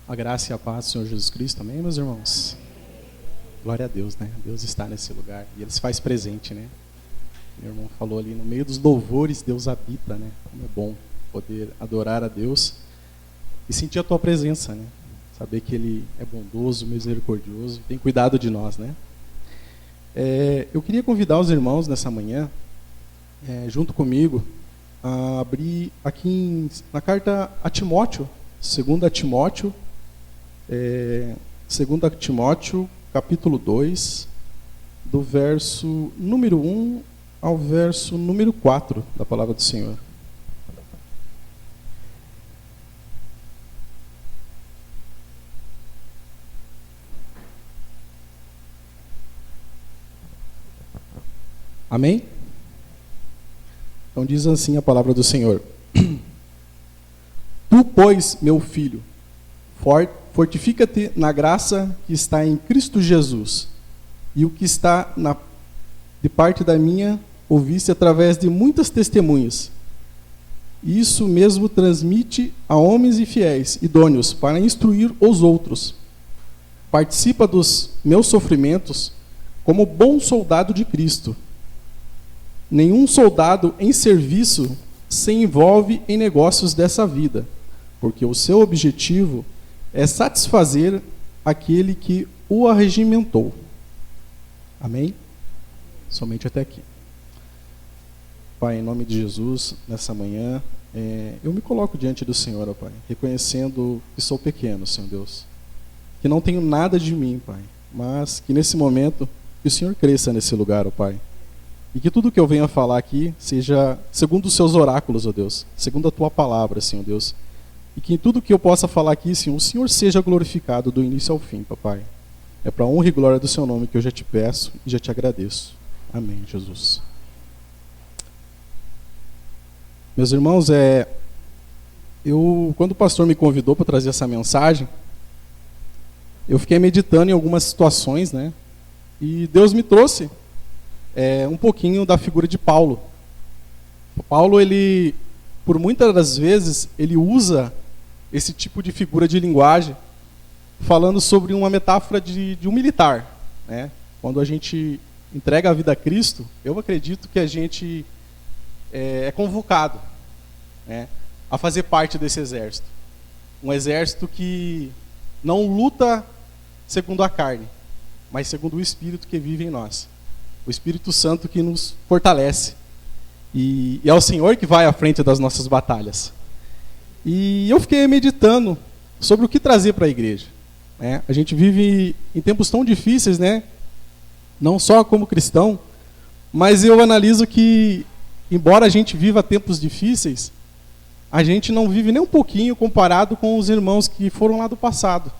A graça e a paz do Senhor Jesus Cristo, amém, meus irmãos? Glória a Deus, né? Deus está nesse lugar e Ele se faz presente, né? Meu irmão falou ali, no meio dos louvores, Deus habita, né? Como é bom poder adorar a Deus e sentir a tua presença, né? Saber que Ele é bondoso, misericordioso, tem cuidado de nós, né? Eu queria convidar os irmãos nessa manhã, junto comigo, a abrir aqui na carta a Timóteo, 2 Timóteo, 2 Timóteo, capítulo 2, do verso número 1 ao verso número 4 da palavra do Senhor. Amém? Então diz assim a palavra do Senhor. Tu, pois, meu filho, fortifica-te na graça que está em Cristo Jesus, e o que está de parte da minha, ouviste através de muitas testemunhas. Isso mesmo transmite a homens infiéis, idôneos, para instruir os outros. Participa dos meus sofrimentos como bom soldado de Cristo. Nenhum soldado em serviço se envolve em negócios dessa vida, porque o seu objetivo é satisfazer aquele que o arregimentou. Amém? Somente até aqui. Pai, em nome de Jesus, nessa manhã, eu me coloco diante do Senhor, ó Pai, reconhecendo que sou pequeno, Senhor Deus, que não tenho nada de mim, Pai, mas que nesse momento, que o Senhor cresça nesse lugar, ó Pai, e que tudo que eu venha a falar aqui seja segundo os seus oráculos, ó Deus, segundo a tua palavra, Senhor Deus. E que em tudo que eu possa falar aqui, Senhor, o Senhor seja glorificado do início ao fim, papai. É para a honra e glória do seu nome que eu já te peço e já te agradeço. Amém, Jesus. Meus irmãos, quando o pastor me convidou para trazer essa mensagem, eu fiquei meditando em algumas situações, né? E Deus me trouxe um pouquinho da figura de Paulo. Paulo, ele, por muitas das vezes, ele usa esse tipo de figura de linguagem, falando sobre uma metáfora de um militar, né? Quando a gente entrega a vida a Cristo, eu acredito que a gente é convocado, né, a fazer parte desse exército. Um exército que não luta segundo a carne, mas segundo o Espírito que vive em nós. O Espírito Santo que nos fortalece. E é o Senhor que vai à frente das nossas batalhas. E eu fiquei meditando sobre o que trazer para a igreja, né? A gente vive em tempos tão difíceis, né? Não só como cristão, mas eu analiso que, embora a gente viva tempos difíceis, a gente não vive nem um pouquinho comparado com os irmãos que foram lá do passado,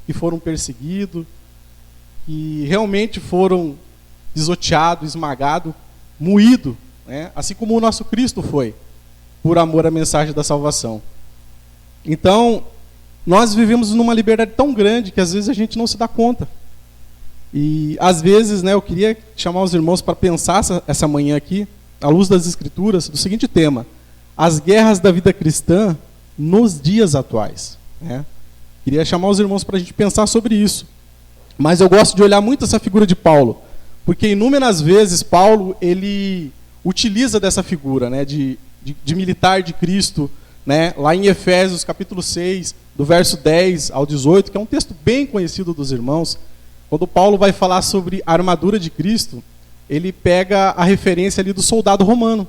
que foram perseguidos, que realmente foram pisoteados, esmagados, moídos, né? Assim como o nosso Cristo foi, por amor à mensagem da salvação. Então, nós vivemos numa liberdade tão grande que às vezes a gente não se dá conta. E às vezes, né, eu queria chamar os irmãos para pensar essa manhã aqui, à luz das Escrituras, do seguinte tema: as guerras da vida cristã nos dias atuais, né? Queria chamar os irmãos para a gente pensar sobre isso. Mas eu gosto de olhar muito essa figura de Paulo, porque inúmeras vezes Paulo, ele utiliza dessa figura, né, de militar de Cristo, né, lá em Efésios capítulo 6, do verso 10 ao 18, que é um texto bem conhecido dos irmãos. Quando Paulo vai falar sobre a armadura de Cristo, ele pega a referência ali do soldado romano,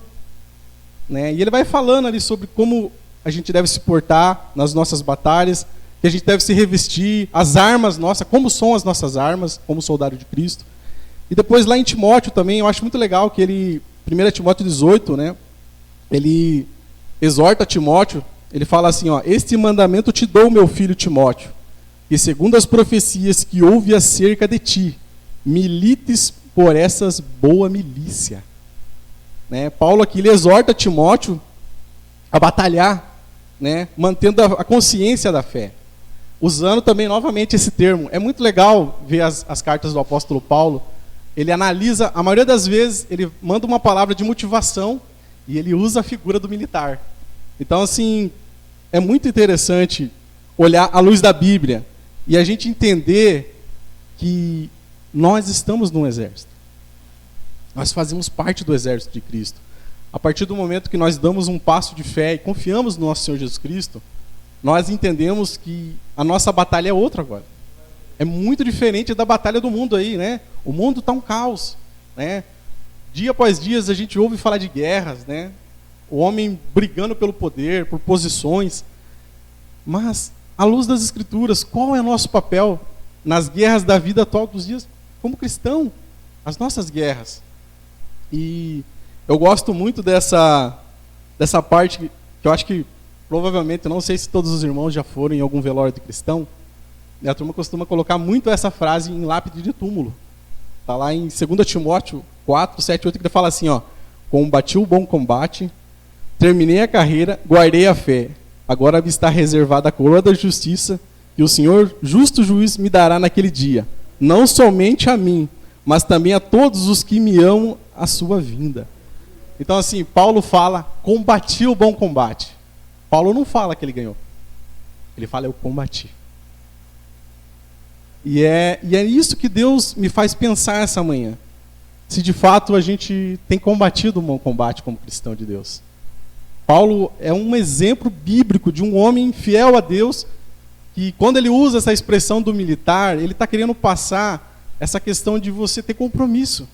né, e ele vai falando ali sobre como a gente deve se portar nas nossas batalhas, que a gente deve se revestir, as armas nossas, como são as nossas armas, como soldado de Cristo. E depois lá em Timóteo também, eu acho muito legal que ele, 1 Timóteo 18, né, ele exorta Timóteo, ele fala assim, ó: este mandamento te dou, meu filho Timóteo, que segundo as profecias que houve acerca de ti, milites por essas boa milícia. Né? Paulo aqui, ele exorta Timóteo a batalhar, né, mantendo a consciência da fé. Usando também novamente esse termo. É muito legal ver as cartas do apóstolo Paulo. Ele analisa, a maioria das vezes, ele manda uma palavra de motivação e ele usa a figura do militar. Então, assim, é muito interessante olhar à luz da Bíblia e a gente entender que nós estamos num exército. Nós fazemos parte do exército de Cristo. A partir do momento que nós damos um passo de fé e confiamos no nosso Senhor Jesus Cristo, nós entendemos que a nossa batalha é outra agora. É muito diferente da batalha do mundo aí, né? O mundo está um caos, né? Dia após dia a gente ouve falar de guerras, né? O homem brigando pelo poder, por posições. Mas, à luz das Escrituras, qual é o nosso papel nas guerras da vida atual dos dias como cristão? As nossas guerras. E eu gosto muito dessa parte que eu acho que, provavelmente, eu não sei se todos os irmãos já foram em algum velório de cristão, e a turma costuma colocar muito essa frase em lápide de túmulo. Está lá em 2 Timóteo 4, 7, 8, que ele fala assim, ó: combati o bom combate, terminei a carreira, guardei a fé. Agora me está reservada a coroa da justiça, que o Senhor, justo juiz, me dará naquele dia. Não somente a mim, mas também a todos os que me amam a sua vinda. Então, assim, Paulo fala, combati o bom combate. Paulo não fala que ele ganhou. Ele fala, eu combati. E é isso que Deus me faz pensar essa manhã. Se de fato a gente tem combatido o bom combate como cristão de Deus. Paulo é um exemplo bíblico de um homem fiel a Deus, que quando ele usa essa expressão do militar, ele está querendo passar essa questão de você ter compromisso,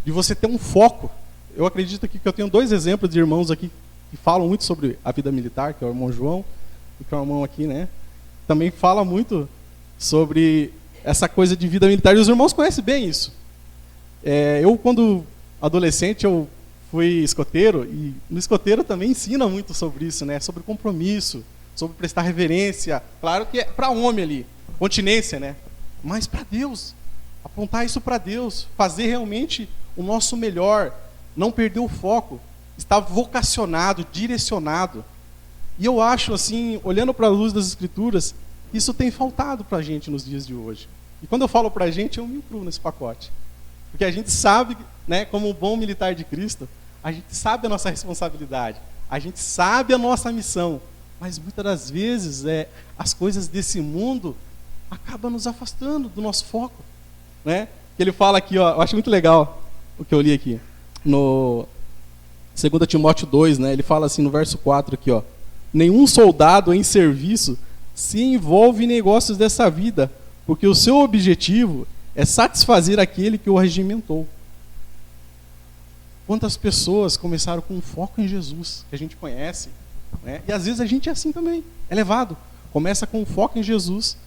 de você ter um foco. Eu acredito que eu tenho 2 exemplos de irmãos aqui que falam muito sobre a vida militar, que é o irmão João e que é o irmão aqui, né? Também fala muito sobre essa coisa de vida militar, e os irmãos conhecem bem isso. Eu, quando adolescente, eu fui escoteiro, e no escoteiro também ensina muito sobre isso, né? Sobre compromisso, sobre prestar reverência. Claro que é para homem ali, continência, né? Mas para Deus, apontar isso para Deus, fazer realmente o nosso melhor, não perder o foco, estar vocacionado, direcionado. E eu acho, assim, olhando para a luz das Escrituras, isso tem faltado para a gente nos dias de hoje. E quando eu falo para a gente, eu me incluo nesse pacote. Porque a gente sabe, né, como um bom militar de Cristo, a gente sabe a nossa responsabilidade, a gente sabe a nossa missão, mas muitas das vezes as coisas desse mundo acabam nos afastando do nosso foco, né? Ele fala aqui, ó, eu acho muito legal o que eu li aqui, no 2 Timóteo 2, né? Ele fala assim no verso 4 aqui, ó: nenhum soldado em serviço se envolve em negócios dessa vida, porque o seu objetivo é satisfazer aquele que o regimentou. Quantas pessoas começaram com um foco em Jesus, que a gente conhece, né? E às vezes a gente é assim também, é levado. Começa com um foco em Jesus,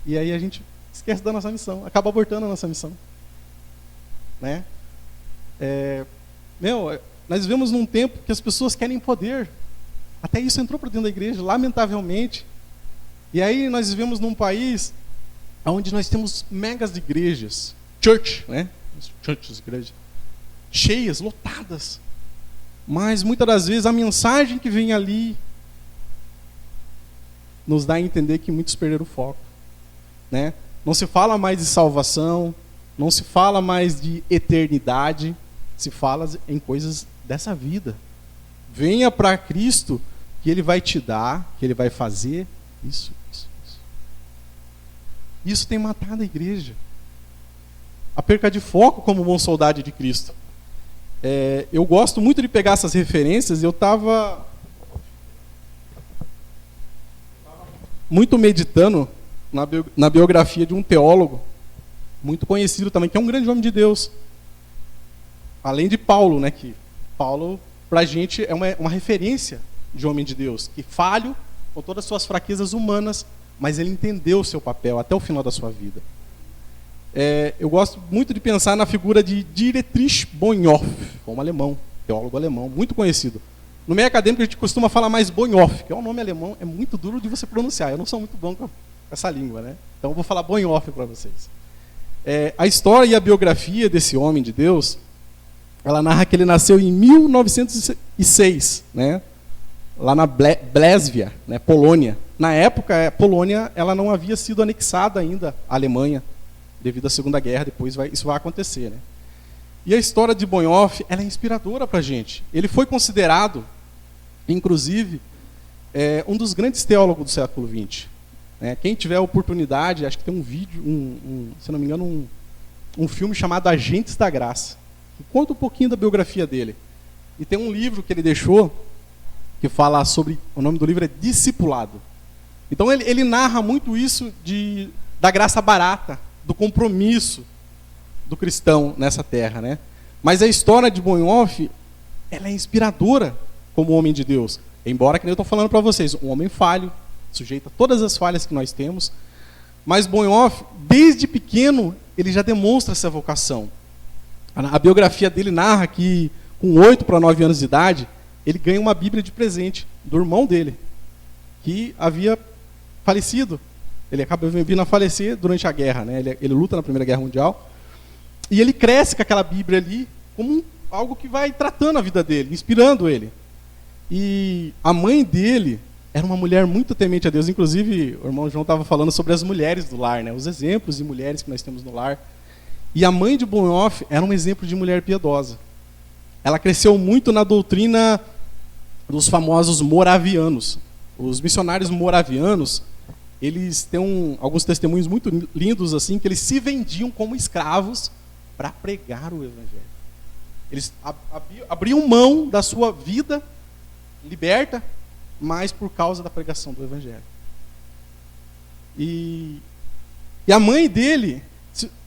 e aí a gente esquece da nossa missão, acaba abortando a nossa missão, né? Nós vivemos num tempo que as pessoas querem poder. Até isso entrou para dentro da igreja, lamentavelmente. E aí nós vivemos num país onde nós temos megas de igrejas, church, né? Churches, igrejas, cheias, lotadas. Mas muitas das vezes a mensagem que vem ali nos dá a entender que muitos perderam o foco, né? Não se fala mais de salvação, não se fala mais de eternidade, se fala em coisas dessa vida. Venha para Cristo, que Ele vai te dar, que Ele vai fazer isso. Isso tem matado a igreja. A perca de foco como bom soldado de Cristo. Eu gosto muito de pegar essas referências. Eu estava muito meditando na biografia de um teólogo muito conhecido também, que é um grande homem de Deus. Além de Paulo, né? Que Paulo, para a gente, é uma referência de homem de Deus, que falho com todas as suas fraquezas humanas, mas ele entendeu o seu papel até o final da sua vida. Eu gosto muito de pensar na figura de Dietrich Bonhoeffer, um alemão, teólogo alemão, muito conhecido. No meio acadêmico a gente costuma falar mais Bonhoeffer, que é um nome alemão, é muito duro de você pronunciar. Eu não sou muito bom com essa língua, né? Então eu vou falar Bonhoeffer para vocês. A história e a biografia desse homem de Deus, ela narra que ele nasceu em 1906, né? Lá na Blésvia, né? Polônia. Na época, a Polônia ela não havia sido anexada ainda à Alemanha, devido à Segunda Guerra. Depois isso vai acontecer, né? E a história de Bonhoeffer, ela é inspiradora para a gente. Ele foi considerado, inclusive, é um dos grandes teólogos do século XX. Quem tiver a oportunidade, acho que tem um vídeo, se não me engano, um filme chamado Agentes da Graça, que conta um pouquinho da biografia dele. E tem um livro que ele deixou, que fala sobre, o nome do livro é Discipulado. Então ele narra muito isso da graça barata, do compromisso do cristão nessa terra, né? Mas a história de Bonhoeffer, ela é inspiradora como homem de Deus. Embora, que nem eu estou falando para vocês, um homem falho, sujeito a todas as falhas que nós temos. Mas Bonhoeffer, desde pequeno, ele já demonstra essa vocação. A biografia dele narra que, com 8 para 9 anos de idade, ele ganha uma Bíblia de presente do irmão dele, que havia falecido. Ele acaba vindo a falecer durante a guerra, né? Ele luta na Primeira Guerra Mundial. E ele cresce com aquela Bíblia ali como algo que vai tratando a vida dele, inspirando ele. E a mãe dele era uma mulher muito temente a Deus. Inclusive, o irmão João estava falando sobre as mulheres do lar, né? Os exemplos de mulheres que nós temos no lar. E a mãe de Bonhoeffer era um exemplo de mulher piedosa. Ela cresceu muito na doutrina dos famosos moravianos. Os missionários moravianos, eles têm alguns testemunhos muito lindos, assim, que eles se vendiam como escravos para pregar o Evangelho. Eles abriam mão da sua vida liberta, mas por causa da pregação do Evangelho. E a mãe dele,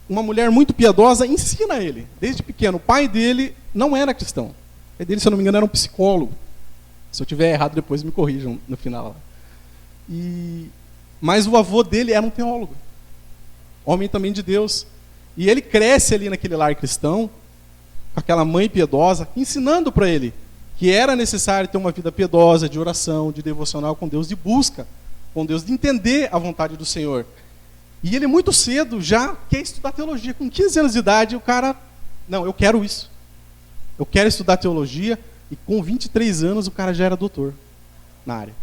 uma mulher muito piedosa, ensina ele, desde pequeno. O pai dele não era cristão. O pai dele, se eu não me engano, era um psicólogo. Se eu tiver errado, depois me corrijam no final. Mas o avô dele era um teólogo, homem também de Deus. E ele cresce ali naquele lar cristão, com aquela mãe piedosa, ensinando para ele que era necessário ter uma vida piedosa, de oração, de devocional com Deus, de busca com Deus, de entender a vontade do Senhor. E ele muito cedo já quer estudar teologia. Com 15 anos de idade, o cara, não, eu quero isso. Eu quero estudar teologia. E com 23 anos, o cara já era doutor na área.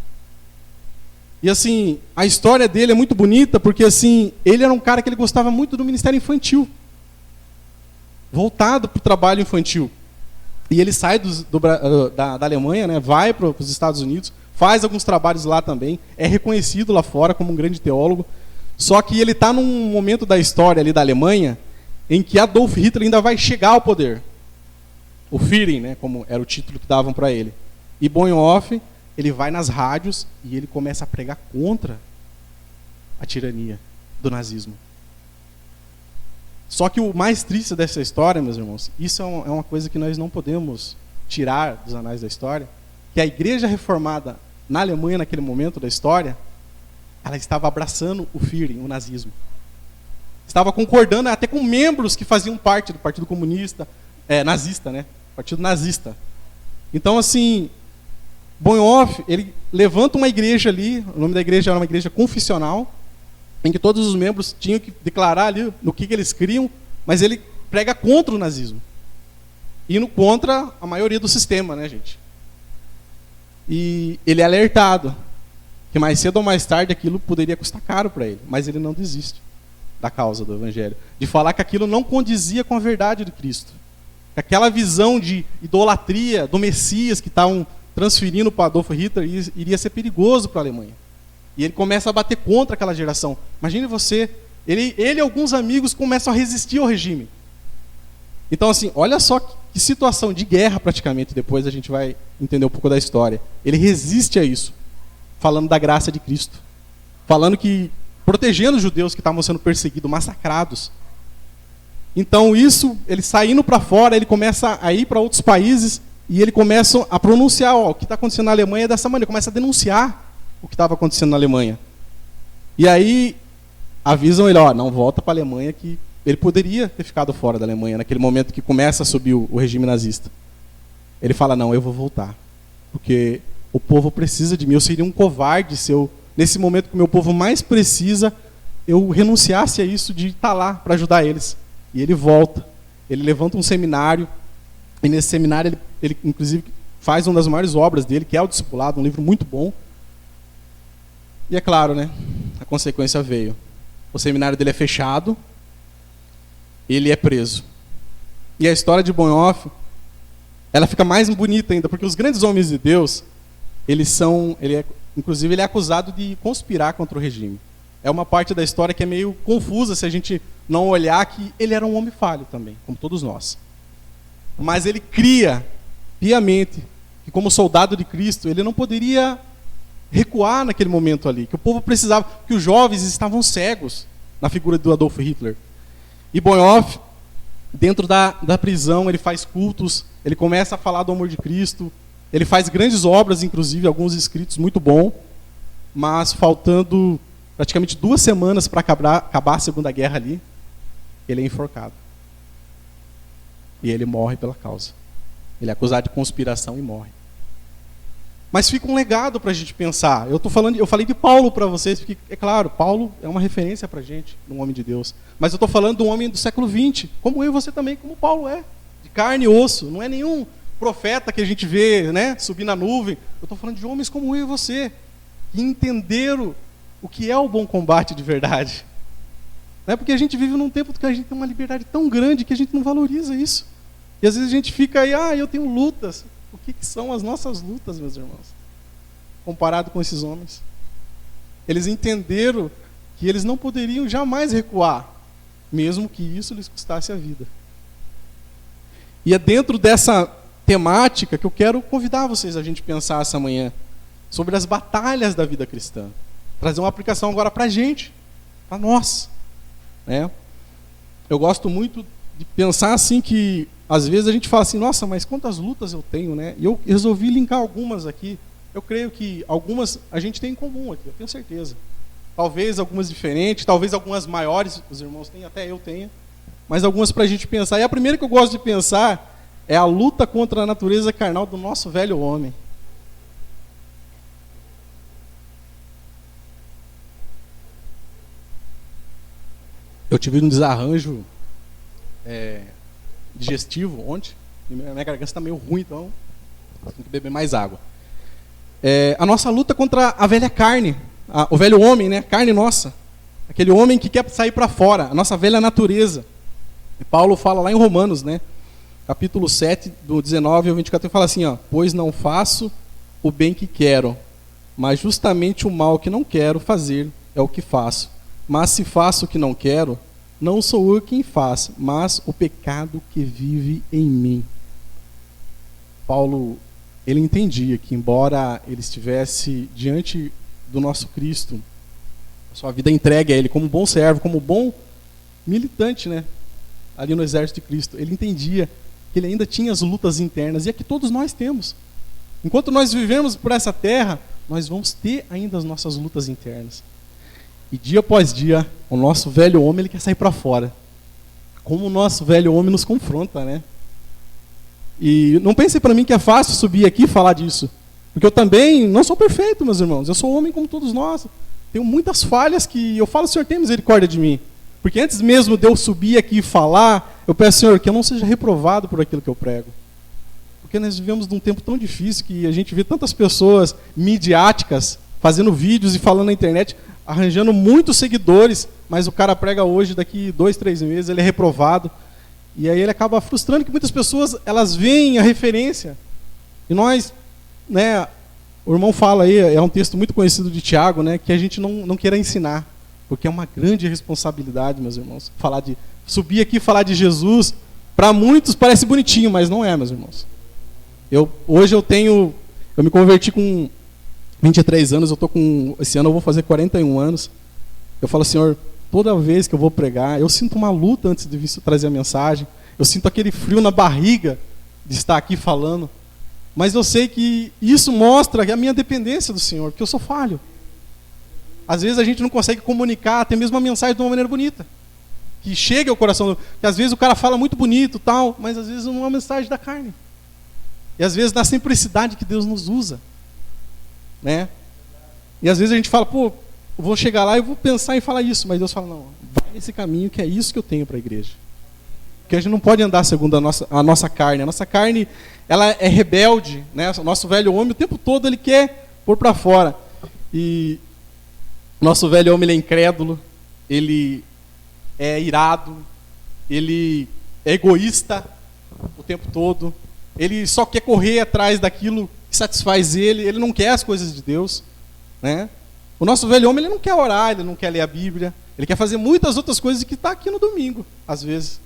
E assim, a história dele é muito bonita, porque assim, ele era um cara que ele gostava muito do ministério infantil, voltado para o trabalho infantil. E ele sai da Alemanha, né, vai para os Estados Unidos, faz alguns trabalhos lá também, é reconhecido lá fora como um grande teólogo. Só que ele está num momento da história ali da Alemanha em que Adolf Hitler ainda vai chegar ao poder. O Führer, né, como era o título que davam para ele. E Bonhoeffer, ele vai nas rádios e ele começa a pregar contra a tirania do nazismo. Só que o mais triste dessa história, meus irmãos, isso é uma coisa que nós não podemos tirar dos anais da história, que a igreja reformada na Alemanha, naquele momento da história, ela estava abraçando o Führer, o nazismo. Estava concordando até com membros que faziam parte do Partido Comunista, nazista, né? Partido nazista. Então, assim, Bonhoeffer, ele levanta uma igreja ali, o nome da igreja era uma igreja confessional, em que todos os membros tinham que declarar ali no que eles criam, mas ele prega contra o nazismo. Indo contra a maioria do sistema, né, gente? E ele é alertado que mais cedo ou mais tarde aquilo poderia custar caro para ele, mas ele não desiste da causa do Evangelho, de falar que aquilo não condizia com a verdade de Cristo. Que aquela visão de idolatria do Messias que estavam transferindo para Adolf Hitler iria ser perigoso para a Alemanha. E ele começa a bater contra aquela geração. Imagine você, ele e alguns amigos começam a resistir ao regime. Então, assim, olha só que situação de guerra praticamente, depois a gente vai entender um pouco da história. Ele resiste a isso, falando da graça de Cristo. Falando que, protegendo os judeus que estavam sendo perseguidos, massacrados. Então, isso, ele saindo para fora, ele começa a ir para outros países e ele começa a pronunciar, o que está acontecendo na Alemanha é dessa maneira, começa a denunciar o que estava acontecendo na Alemanha. E aí avisam ele, não volta para a Alemanha, que ele poderia ter ficado fora da Alemanha naquele momento que começa a subir o regime nazista. Ele fala, não, eu vou voltar, porque o povo precisa de mim, eu seria um covarde se eu, nesse momento que o meu povo mais precisa, eu renunciasse a isso de estar lá para ajudar eles. E ele volta, ele levanta um seminário, e nesse seminário ele inclusive faz uma das maiores obras dele, que é o Discipulado, um livro muito bom. E é claro, né, a consequência veio. O seminário dele é fechado, ele é preso. E a história de Bonhoeffer, ela fica mais bonita ainda, porque os grandes homens de Deus, ele Inclusive, ele é acusado de conspirar contra o regime. É uma parte da história que é meio confusa se a gente não olhar que ele era um homem falho também, como todos nós. Mas ele cria piamente que, como soldado de Cristo, ele não poderia recuar naquele momento ali, que o povo precisava, que os jovens estavam cegos na figura do Adolf Hitler. E Bonhoeffer, dentro da prisão, ele faz cultos, ele começa a falar do amor de Cristo, ele faz grandes obras, inclusive alguns escritos muito bons, mas faltando praticamente 2 semanas para acabar a Segunda Guerra ali, ele é enforcado. E ele morre pela causa. Ele é acusado de conspiração e morre. Mas fica um legado para a gente pensar. Eu falei de Paulo para vocês, porque, é claro, Paulo é uma referência para a gente, um homem de Deus. Mas eu estou falando de um homem do século XX, como eu e você também, como Paulo é. De carne e osso. Não é nenhum profeta que a gente vê, né, subir na nuvem. Eu estou falando de homens como eu e você, que entenderam o que é o bom combate de verdade. Não é porque a gente vive num tempo que a gente tem uma liberdade tão grande que a gente não valoriza isso. E às vezes a gente fica aí, eu tenho lutas. O que são as nossas lutas, meus irmãos? Comparado com esses homens. Eles entenderam que eles não poderiam jamais recuar, mesmo que isso lhes custasse a vida. E é dentro dessa temática que eu quero convidar vocês a gente pensar essa manhã, sobre as batalhas da vida cristã. Trazer uma aplicação agora para a gente, para nós. Né? Eu gosto muito de pensar assim que, às vezes a gente fala assim, nossa, mas quantas lutas eu tenho, né? E eu resolvi linkar algumas aqui. Eu creio que algumas a gente tem em comum aqui, eu tenho certeza. Talvez algumas diferentes, talvez algumas maiores, os irmãos têm, até eu tenho. Mas algumas para a gente pensar. E a primeira que eu gosto de pensar é a luta contra a natureza carnal do nosso velho homem. Eu tive um desarranjo digestivo ontem. Minha garganta está meio ruim, então tenho que beber mais água. A nossa luta contra a velha carne, o velho homem, né? Carne nossa. Aquele homem que quer sair para fora, a nossa velha natureza. E Paulo fala lá em Romanos, né? Capítulo 7, do 19 ao 24, ele fala assim, pois não faço o bem que quero, mas justamente o mal que não quero fazer é o que faço. Mas se faço o que não quero, não sou eu quem faz, mas o pecado que vive em mim. Paulo, ele entendia que, embora ele estivesse diante do nosso Cristo, a sua vida entregue a ele como bom servo, como bom militante, né, ali no exército de Cristo, ele entendia que ele ainda tinha as lutas internas, e é que todos nós temos. Enquanto nós vivemos por essa terra, nós vamos ter ainda as nossas lutas internas. E dia após dia, o nosso velho homem ele quer sair para fora. Como o nosso velho homem nos confronta, né? E não pense para mim que é fácil subir aqui e falar disso. Porque eu também não sou perfeito, meus irmãos. Eu sou homem como todos nós. Tenho muitas falhas que eu falo, Senhor, tem misericórdia de mim. Porque antes mesmo de eu subir aqui e falar, eu peço, Senhor, que eu não seja reprovado por aquilo que eu prego. Porque nós vivemos num tempo tão difícil que a gente vê tantas pessoas midiáticas fazendo vídeos e falando na internet, arranjando muitos seguidores, mas o cara prega hoje, daqui 2, 3 meses, ele é reprovado. E aí ele acaba frustrando que muitas pessoas, elas veem a referência. E nós, né, o irmão fala aí, é um texto muito conhecido de Tiago, né, que a gente não queira ensinar, porque é uma grande responsabilidade, meus irmãos, subir aqui e falar de Jesus, para muitos parece bonitinho, mas não é, meus irmãos. Hoje eu me converti com 23 anos, esse ano eu vou fazer 41 anos. Eu falo, Senhor, toda vez que eu vou pregar, eu sinto uma luta antes de vir trazer a mensagem. Eu sinto aquele frio na barriga de estar aqui falando. Mas eu sei que isso mostra a minha dependência do Senhor, porque eu sou falho. Às vezes a gente não consegue comunicar até mesmo a mensagem de uma maneira bonita, que chegue ao coração. Que às vezes o cara fala muito bonito, tal, mas às vezes não é uma mensagem da carne. E às vezes na simplicidade que Deus nos usa. Né? E às vezes a gente fala, eu vou chegar lá e vou pensar em falar isso, mas Deus fala, não, vai nesse caminho que é isso que eu tenho para a igreja. Porque a gente não pode andar segundo a nossa carne. A nossa carne, ela é rebelde, né? O nosso velho homem o tempo todo ele quer pôr para fora. E o nosso velho homem ele é incrédulo, ele é irado, ele é egoísta o tempo todo, ele só quer correr atrás daquilo que satisfaz ele não quer as coisas de Deus. né? O nosso velho homem, ele não quer orar, ele não quer ler a Bíblia, ele quer fazer muitas outras coisas que está aqui no domingo, às vezes,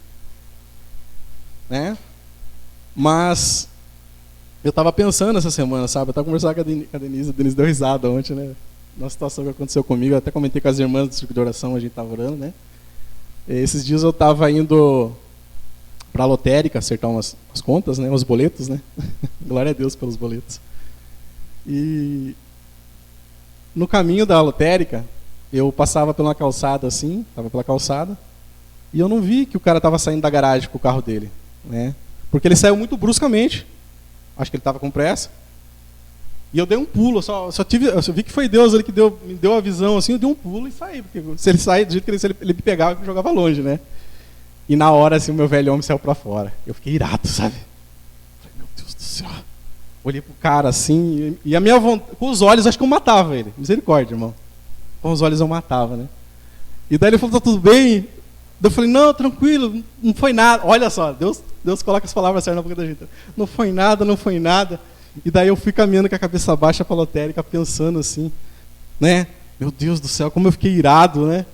né? Mas eu estava pensando essa semana, sabe? Eu estava conversando com a Denise deu risada ontem, né? Na situação que aconteceu comigo, eu até comentei com as irmãs do Círculo de Oração, a gente estava orando, né? Esses dias eu estava indo para a lotérica acertar umas contas, né? Os boletos, né? Glória a Deus pelos boletos. E no caminho da lotérica, eu passava pela calçada assim, estava pela calçada, e eu não vi que o cara estava saindo da garagem com o carro dele, né? Porque ele saiu muito bruscamente. Acho que ele estava com pressa. E eu dei um pulo, eu só vi que foi Deus ali que me deu a visão assim, eu dei um pulo e saí, porque se ele sair do jeito que ele me pegava, ele me jogava longe, né? E na hora assim, o meu velho homem saiu para fora. Eu fiquei irado, sabe? Falei, meu Deus do céu. Olhei pro cara assim, e a minha vontade, com os olhos acho que eu matava ele. Misericórdia, irmão. Com os olhos eu matava, né? E daí ele falou, tá tudo bem? Eu falei, não, tranquilo, não foi nada. Olha só, Deus coloca as palavras certas na boca da gente. Não foi nada, não foi nada. E daí eu fui caminhando com a cabeça baixa para a lotérica, pensando assim, né? Meu Deus do céu, como eu fiquei irado, né?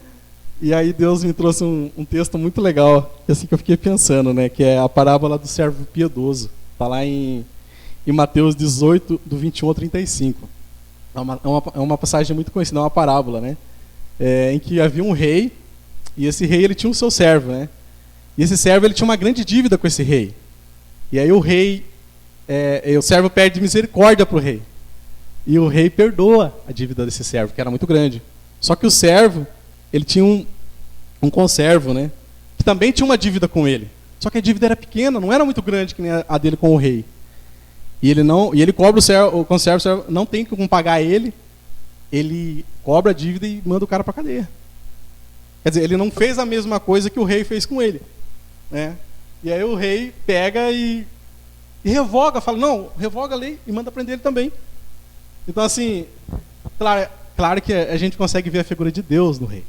E aí Deus me trouxe um texto muito legal, assim que eu fiquei pensando, né? Que é a parábola do servo piedoso. Está lá em Mateus 18, do 21 ao 35. É uma passagem muito conhecida, é uma parábola, né? Em que havia um rei, e esse rei ele tinha um seu servo, né? E esse servo ele tinha uma grande dívida com esse rei. E aí o servo pede misericórdia para o rei. E o rei perdoa a dívida desse servo, que era muito grande. Só que o servo, ele tinha um conservo, né? Que também tinha uma dívida com ele. Só que a dívida era pequena, não era muito grande que nem a dele com o rei. E ele cobra o conservo não tem como pagar ele cobra a dívida e manda o cara para a cadeia. Quer dizer, ele não fez a mesma coisa que o rei fez com ele, né? E aí o rei pega e revoga, fala, não, revoga a lei e manda prender ele também. Então assim, claro que a gente consegue ver a figura de Deus no rei.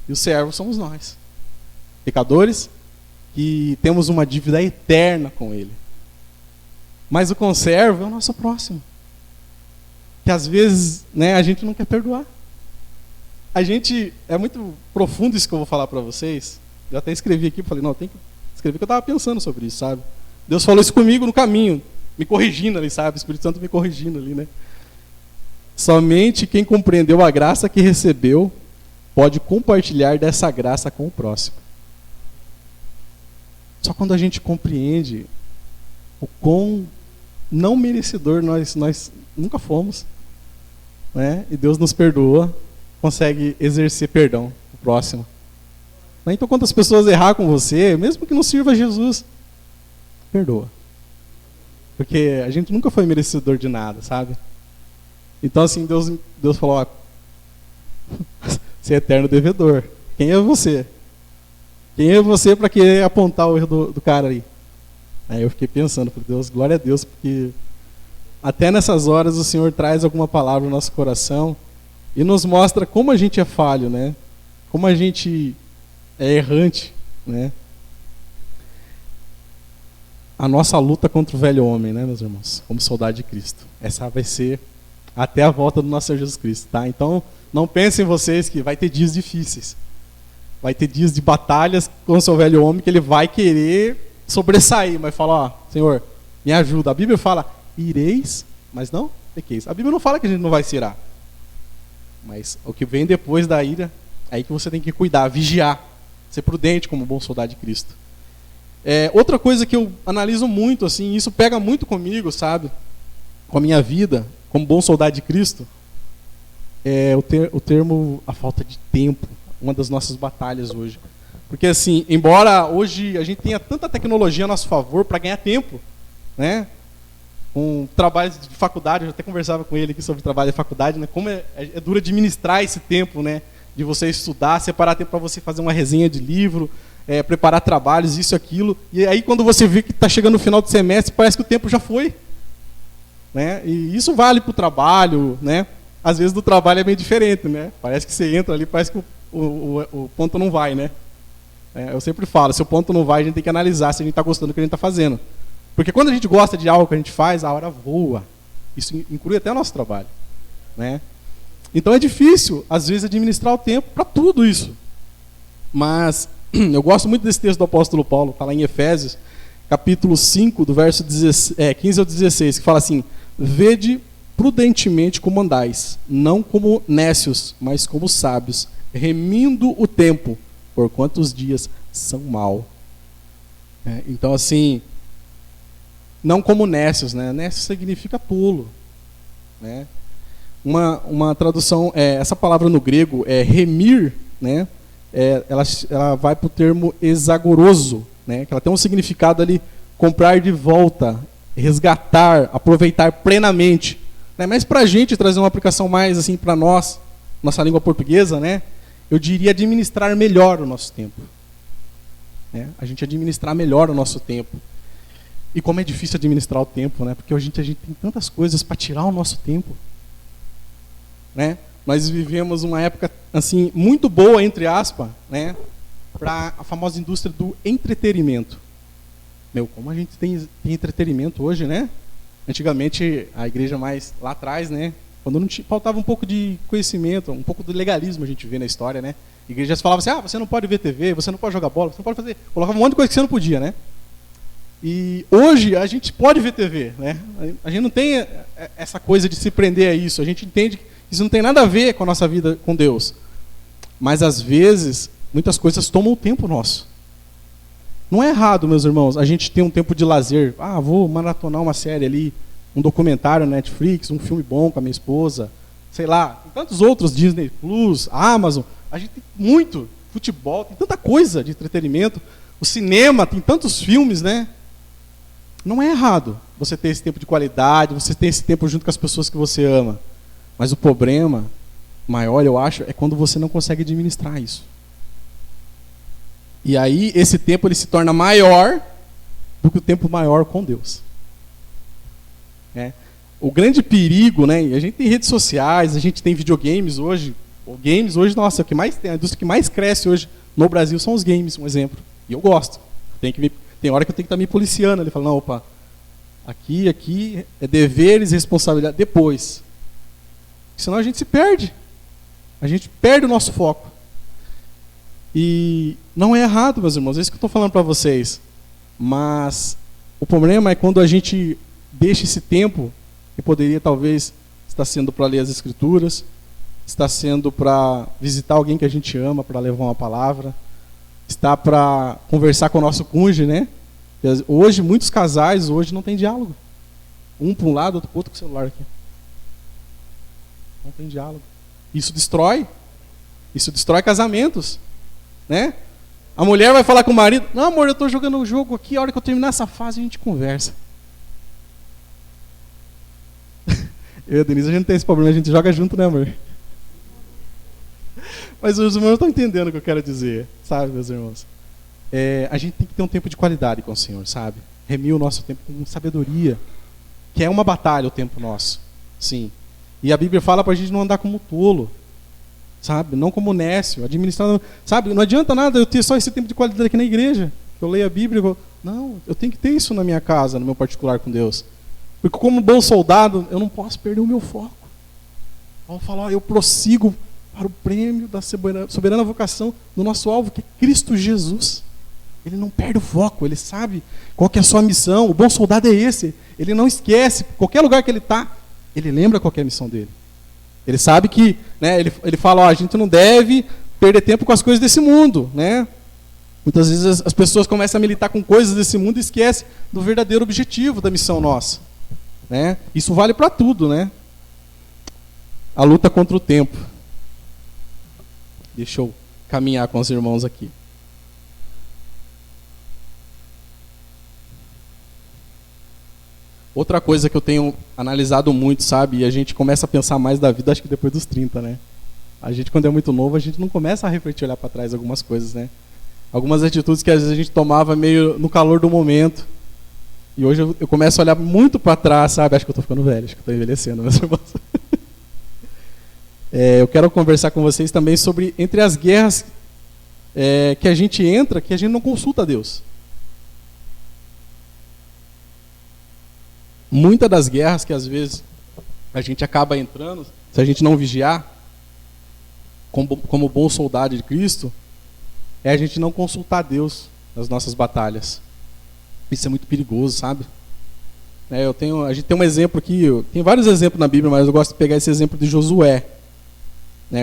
E os servos somos nós, pecadores, que temos uma dívida eterna com ele. Mas o conservo é o nosso próximo, que às vezes, né, a gente não quer perdoar. É muito profundo isso que eu vou falar para vocês. Eu até escrevi aqui, falei, não, tem que escrever, que eu estava pensando sobre isso, sabe? Deus falou isso comigo no caminho, me corrigindo ali, sabe? O Espírito Santo me corrigindo ali, né? Somente quem compreendeu a graça que recebeu pode compartilhar dessa graça com o próximo. Só quando a gente compreende o quão não merecedor nós nunca fomos, né? E Deus nos perdoa, consegue exercer perdão pro próximo. Então, quantas pessoas errar com você, mesmo que não sirva a Jesus, perdoa. Porque a gente nunca foi merecedor de nada, sabe? Então, assim, Deus falou, ó, você é eterno devedor. Quem é você? Quem é você para querer apontar o erro do cara aí? Aí eu fiquei pensando, falei, Deus, glória a Deus, porque até nessas horas o Senhor traz alguma palavra no nosso coração e nos mostra como a gente é falho, né? Como a gente é errante, né? A nossa luta contra o velho homem, né, meus irmãos? Como soldado de Cristo. Essa vai ser até a volta do nosso Senhor Jesus Cristo, tá? Então, não pensem vocês que vai ter dias difíceis. Vai ter dias de batalhas com o seu velho homem que ele vai querer sobressair, mas fala, ó, Senhor, me ajuda. A Bíblia fala, ireis, mas não pequeis. A Bíblia não fala que a gente não vai se irar. Mas o que vem depois da ira, é aí que você tem que cuidar, vigiar, ser prudente como bom soldado de Cristo. Outra coisa que eu analiso muito, assim, isso pega muito comigo, sabe? Com a minha vida, como bom soldado de Cristo, é o termo, a falta de tempo, uma das nossas batalhas hoje. Porque assim, embora hoje a gente tenha tanta tecnologia a nosso favor para ganhar tempo, né? Com trabalhos de faculdade, eu até conversava com ele aqui sobre trabalho de faculdade, né? Como é duro administrar esse tempo, né? De você estudar, separar tempo para você fazer uma resenha de livro, preparar trabalhos, isso e aquilo. E aí quando você vê que está chegando no final do semestre, parece que o tempo já foi, né? E isso vale para o trabalho, né? Às vezes do trabalho é bem diferente, né? Parece que você entra ali, parece que o ponto não vai, né? Eu sempre falo, se o ponto não vai, a gente tem que analisar se a gente está gostando do que a gente está fazendo. Porque quando a gente gosta de algo que a gente faz, a hora voa. Isso inclui até o nosso trabalho, né? Então é difícil, às vezes, administrar o tempo para tudo isso. Mas eu gosto muito desse texto do apóstolo Paulo, está lá em Efésios, capítulo 5, do verso 15 ao 16, que fala assim: vede prudentemente como andais, não como nécios, mas como sábios, remindo o tempo, porquanto os dias são maus. Então, assim, não como nécios, né? Nécio significa tolo, né? Uma tradução, essa palavra no grego é remir, né? Ela vai para o termo exagoroso, né? Que ela tem um significado ali, comprar de volta, resgatar, aproveitar plenamente, né? Mas para a gente trazer uma aplicação mais assim para nós, nossa língua portuguesa, né? Eu diria administrar melhor o nosso tempo, né? A gente administrar melhor o nosso tempo. E como é difícil administrar o tempo, né? Porque a gente tem tantas coisas para tirar o nosso tempo, né? Nós vivemos uma época assim muito boa, entre aspas, né, para a famosa indústria do entretenimento. Como a gente tem entretenimento hoje, né? Antigamente a igreja mais lá atrás, né, quando não faltava um pouco de conhecimento, um pouco do legalismo, a gente vê na história, né? Igrejas falavam assim: você não pode ver TV, você não pode jogar bola, você não pode fazer, colocava um monte de coisa que você não podia, né? E hoje a gente pode ver TV, né? A gente não tem essa coisa de se prender a isso. A gente entende que isso não tem nada a ver com a nossa vida com Deus. Mas às vezes, muitas coisas tomam o tempo nosso. Não é errado, meus irmãos, a gente ter um tempo de lazer. Vou maratonar uma série ali, um documentário na Netflix, um filme bom com a minha esposa, sei lá, tem tantos outros, Disney Plus, Amazon. A gente tem muito futebol, tem tanta coisa de entretenimento. O cinema, tem tantos filmes, né? Não é errado você ter esse tempo de qualidade, você ter esse tempo junto com as pessoas que você ama. Mas o problema maior, eu acho, é quando você não consegue administrar isso. E aí, esse tempo ele se torna maior do que o tempo maior com Deus. O grande perigo, né? A gente tem redes sociais, a gente tem videogames hoje. Games hoje, nossa, o que mais tem, a indústria que mais cresce hoje no Brasil são os games, um exemplo. E eu gosto. Tem hora que eu tenho que estar me policiando. Ele fala: não, opa, aqui é deveres e responsabilidade depois. Senão a gente se perde. A gente perde o nosso foco. E não é errado, meus irmãos, é isso que eu estou falando para vocês. Mas o problema é quando a gente deixa esse tempo, que poderia talvez estar sendo para ler as Escrituras, está sendo para visitar alguém que a gente ama, para levar uma palavra, está para conversar com o nosso cônjuge, né? Hoje, muitos casais hoje não tem diálogo. Um para um lado, outro para o outro com o celular aqui. Não tem diálogo. Isso destrói casamentos, né? A mulher vai falar com o marido: não, amor, eu estou jogando um jogo aqui, a hora que eu terminar essa fase a gente conversa. Eu e a Denise, a gente não tem esse problema, a gente joga junto, né, amor? Mas os irmãos estão entendendo o que eu quero dizer, sabe, meus irmãos? A gente tem que ter um tempo de qualidade com o Senhor, sabe? Remir o nosso tempo com sabedoria, que é uma batalha o tempo nosso, sim. E a Bíblia fala para a gente não andar como tolo, sabe? Não como nécio, administrando, sabe? Não adianta nada eu ter só esse tempo de qualidade aqui na igreja. Eu leio a Bíblia e não, eu tenho que ter isso na minha casa, no meu particular com Deus. Porque como bom soldado, eu não posso perder o meu foco. Paulo fala: eu prossigo para o prêmio da soberana vocação do nosso alvo, que é Cristo Jesus. Ele não perde o foco, ele sabe qual que é a sua missão. O bom soldado é esse. Ele não esquece, qualquer lugar que ele está, ele lembra qual que é a missão dele. Ele sabe que, né, ele fala: a gente não deve perder tempo com as coisas desse mundo, né? Muitas vezes as pessoas começam a militar com coisas desse mundo e esquecem do verdadeiro objetivo da missão nossa, né? Isso vale para tudo, né? A luta contra o tempo. Deixa eu caminhar com os irmãos aqui. Outra coisa que eu tenho analisado muito, sabe? E a gente começa a pensar mais da vida, acho que depois dos 30, né? A gente, quando é muito novo, a gente não começa a refletir, olhar para trás algumas coisas, né? Algumas atitudes que às vezes a gente tomava meio no calor do momento. E hoje eu começo a olhar muito para trás, sabe? Acho que eu estou ficando velho, acho que eu estou envelhecendo, meus irmãos. Eu quero conversar com vocês também sobre entre as guerras que a gente entra, que a gente não consulta a Deus. Muitas das guerras que às vezes a gente acaba entrando se a gente não vigiar, como bom soldado de Cristo, é a gente não consultar Deus nas nossas batalhas. Isso é muito perigoso, sabe? A gente tem um exemplo aqui, tem vários exemplos na Bíblia, mas eu gosto de pegar esse exemplo de Josué.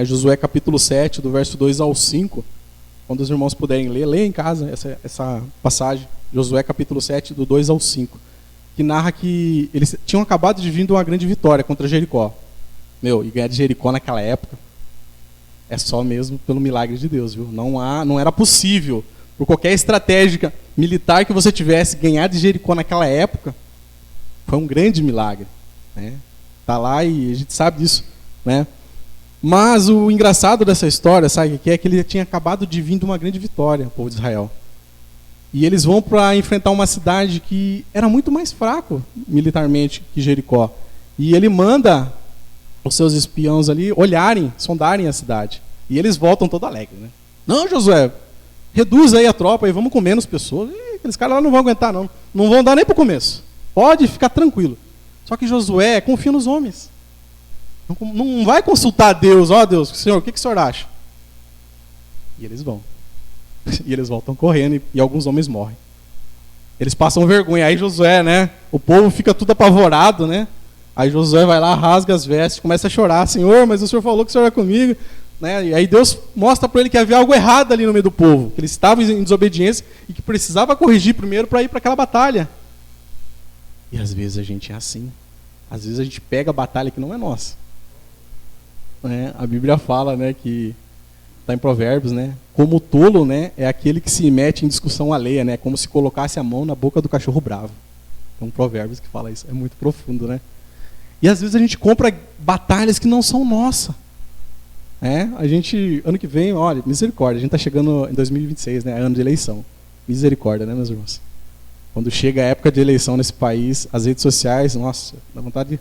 Josué capítulo 7, do verso 2 ao 5. Quando os irmãos puderem ler, leia em casa essa passagem. Josué capítulo 7, do 2 ao 5. Que narra que eles tinham acabado de vir de uma grande vitória contra Jericó. E ganhar de Jericó naquela época é só mesmo pelo milagre de Deus, viu? Não era possível, por qualquer estratégia militar que você tivesse, ganhar de Jericó naquela época. Foi um grande milagre, né? Tá lá e a gente sabe disso, né? Mas o engraçado dessa história, sabe o que é? Que ele tinha acabado de vir de uma grande vitória, o povo de Israel. E eles vão para enfrentar uma cidade que era muito mais fraco militarmente que Jericó. E ele manda os seus espiões ali olharem, sondarem a cidade. E eles voltam todo alegres, né? Não, Josué, reduz aí a tropa e vamos com menos pessoas. Aqueles caras lá não vão aguentar, não. Não vão dar nem para o começo. Pode ficar tranquilo. Só que Josué confia nos homens. Não vai consultar Deus. Deus, Senhor, o que o senhor acha? E eles vão. E eles voltam correndo e alguns homens morrem. Eles passam vergonha. Aí Josué, né? O povo fica tudo apavorado, né? Aí Josué vai lá, rasga as vestes, começa a chorar. Senhor, mas o senhor falou que o senhor é comigo. Né? E aí Deus mostra para ele que havia algo errado ali no meio do povo. Que eles estavam em desobediência e que precisava corrigir primeiro para ir para aquela batalha. E às vezes a gente é assim. Às vezes a gente pega a batalha que não é nossa. A Bíblia fala, né, que está em Provérbios, né, como tolo, né, é aquele que se mete em discussão alheia, né, como se colocasse a mão na boca do cachorro bravo. É um Provérbios que fala isso, é muito profundo, né? E às vezes a gente compra batalhas que não são nossas. A gente, ano que vem, olha, misericórdia, a gente está chegando em 2026, né, ano de eleição. Misericórdia, né, meus irmãos? Quando chega a época de eleição nesse país, as redes sociais, nossa, dá vontade de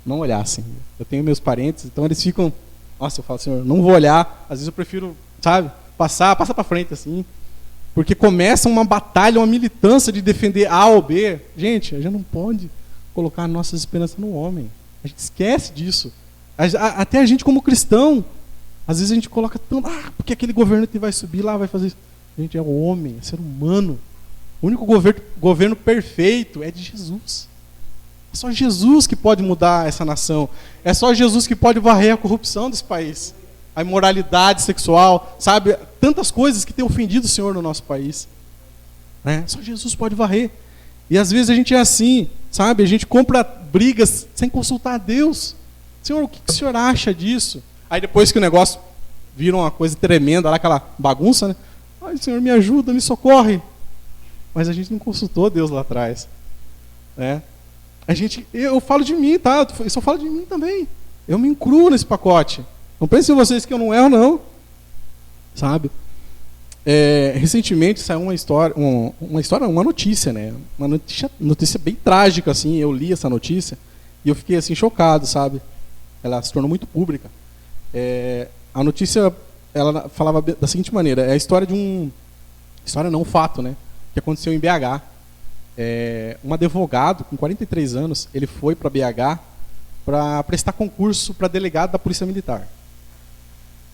não olhar assim. Eu tenho meus parentes, então eles ficam... Nossa, eu falo, Senhor, não vou olhar. Às vezes eu prefiro, sabe, passa para frente assim. Porque começa uma batalha, uma militância de defender A ou B. Gente, a gente não pode colocar nossas esperanças no homem. A gente esquece disso. Até a gente como cristão, às vezes a gente coloca tanto... porque aquele governo que vai subir lá vai fazer isso. Gente, é o homem, é ser humano. O único governo perfeito é de Jesus. É só Jesus que pode mudar essa nação. É só Jesus que pode varrer a corrupção desse país. A imoralidade sexual, sabe? Tantas coisas que têm ofendido o Senhor no nosso país. Só Jesus pode varrer. E às vezes a gente é assim, sabe? A gente compra brigas sem consultar a Deus. Senhor, o que o Senhor acha disso? Aí depois que o negócio vira uma coisa tremenda, lá aquela bagunça, né? Ai, Senhor, me ajuda, me socorre. Mas a gente não consultou Deus lá atrás. Eu falo de mim, tá? Eu só falo de mim também. Eu me incluo nesse pacote. Não pensem vocês que eu não erro, não. Sabe? Recentemente saiu uma notícia, né? Uma notícia bem trágica, assim. Eu li essa notícia e eu fiquei assim chocado, sabe? Ela se tornou muito pública. A notícia, ela falava da seguinte maneira: é a história de um fato, né? Que aconteceu em BH. Um advogado com 43 anos, ele foi para BH para prestar concurso para delegado da Polícia Militar.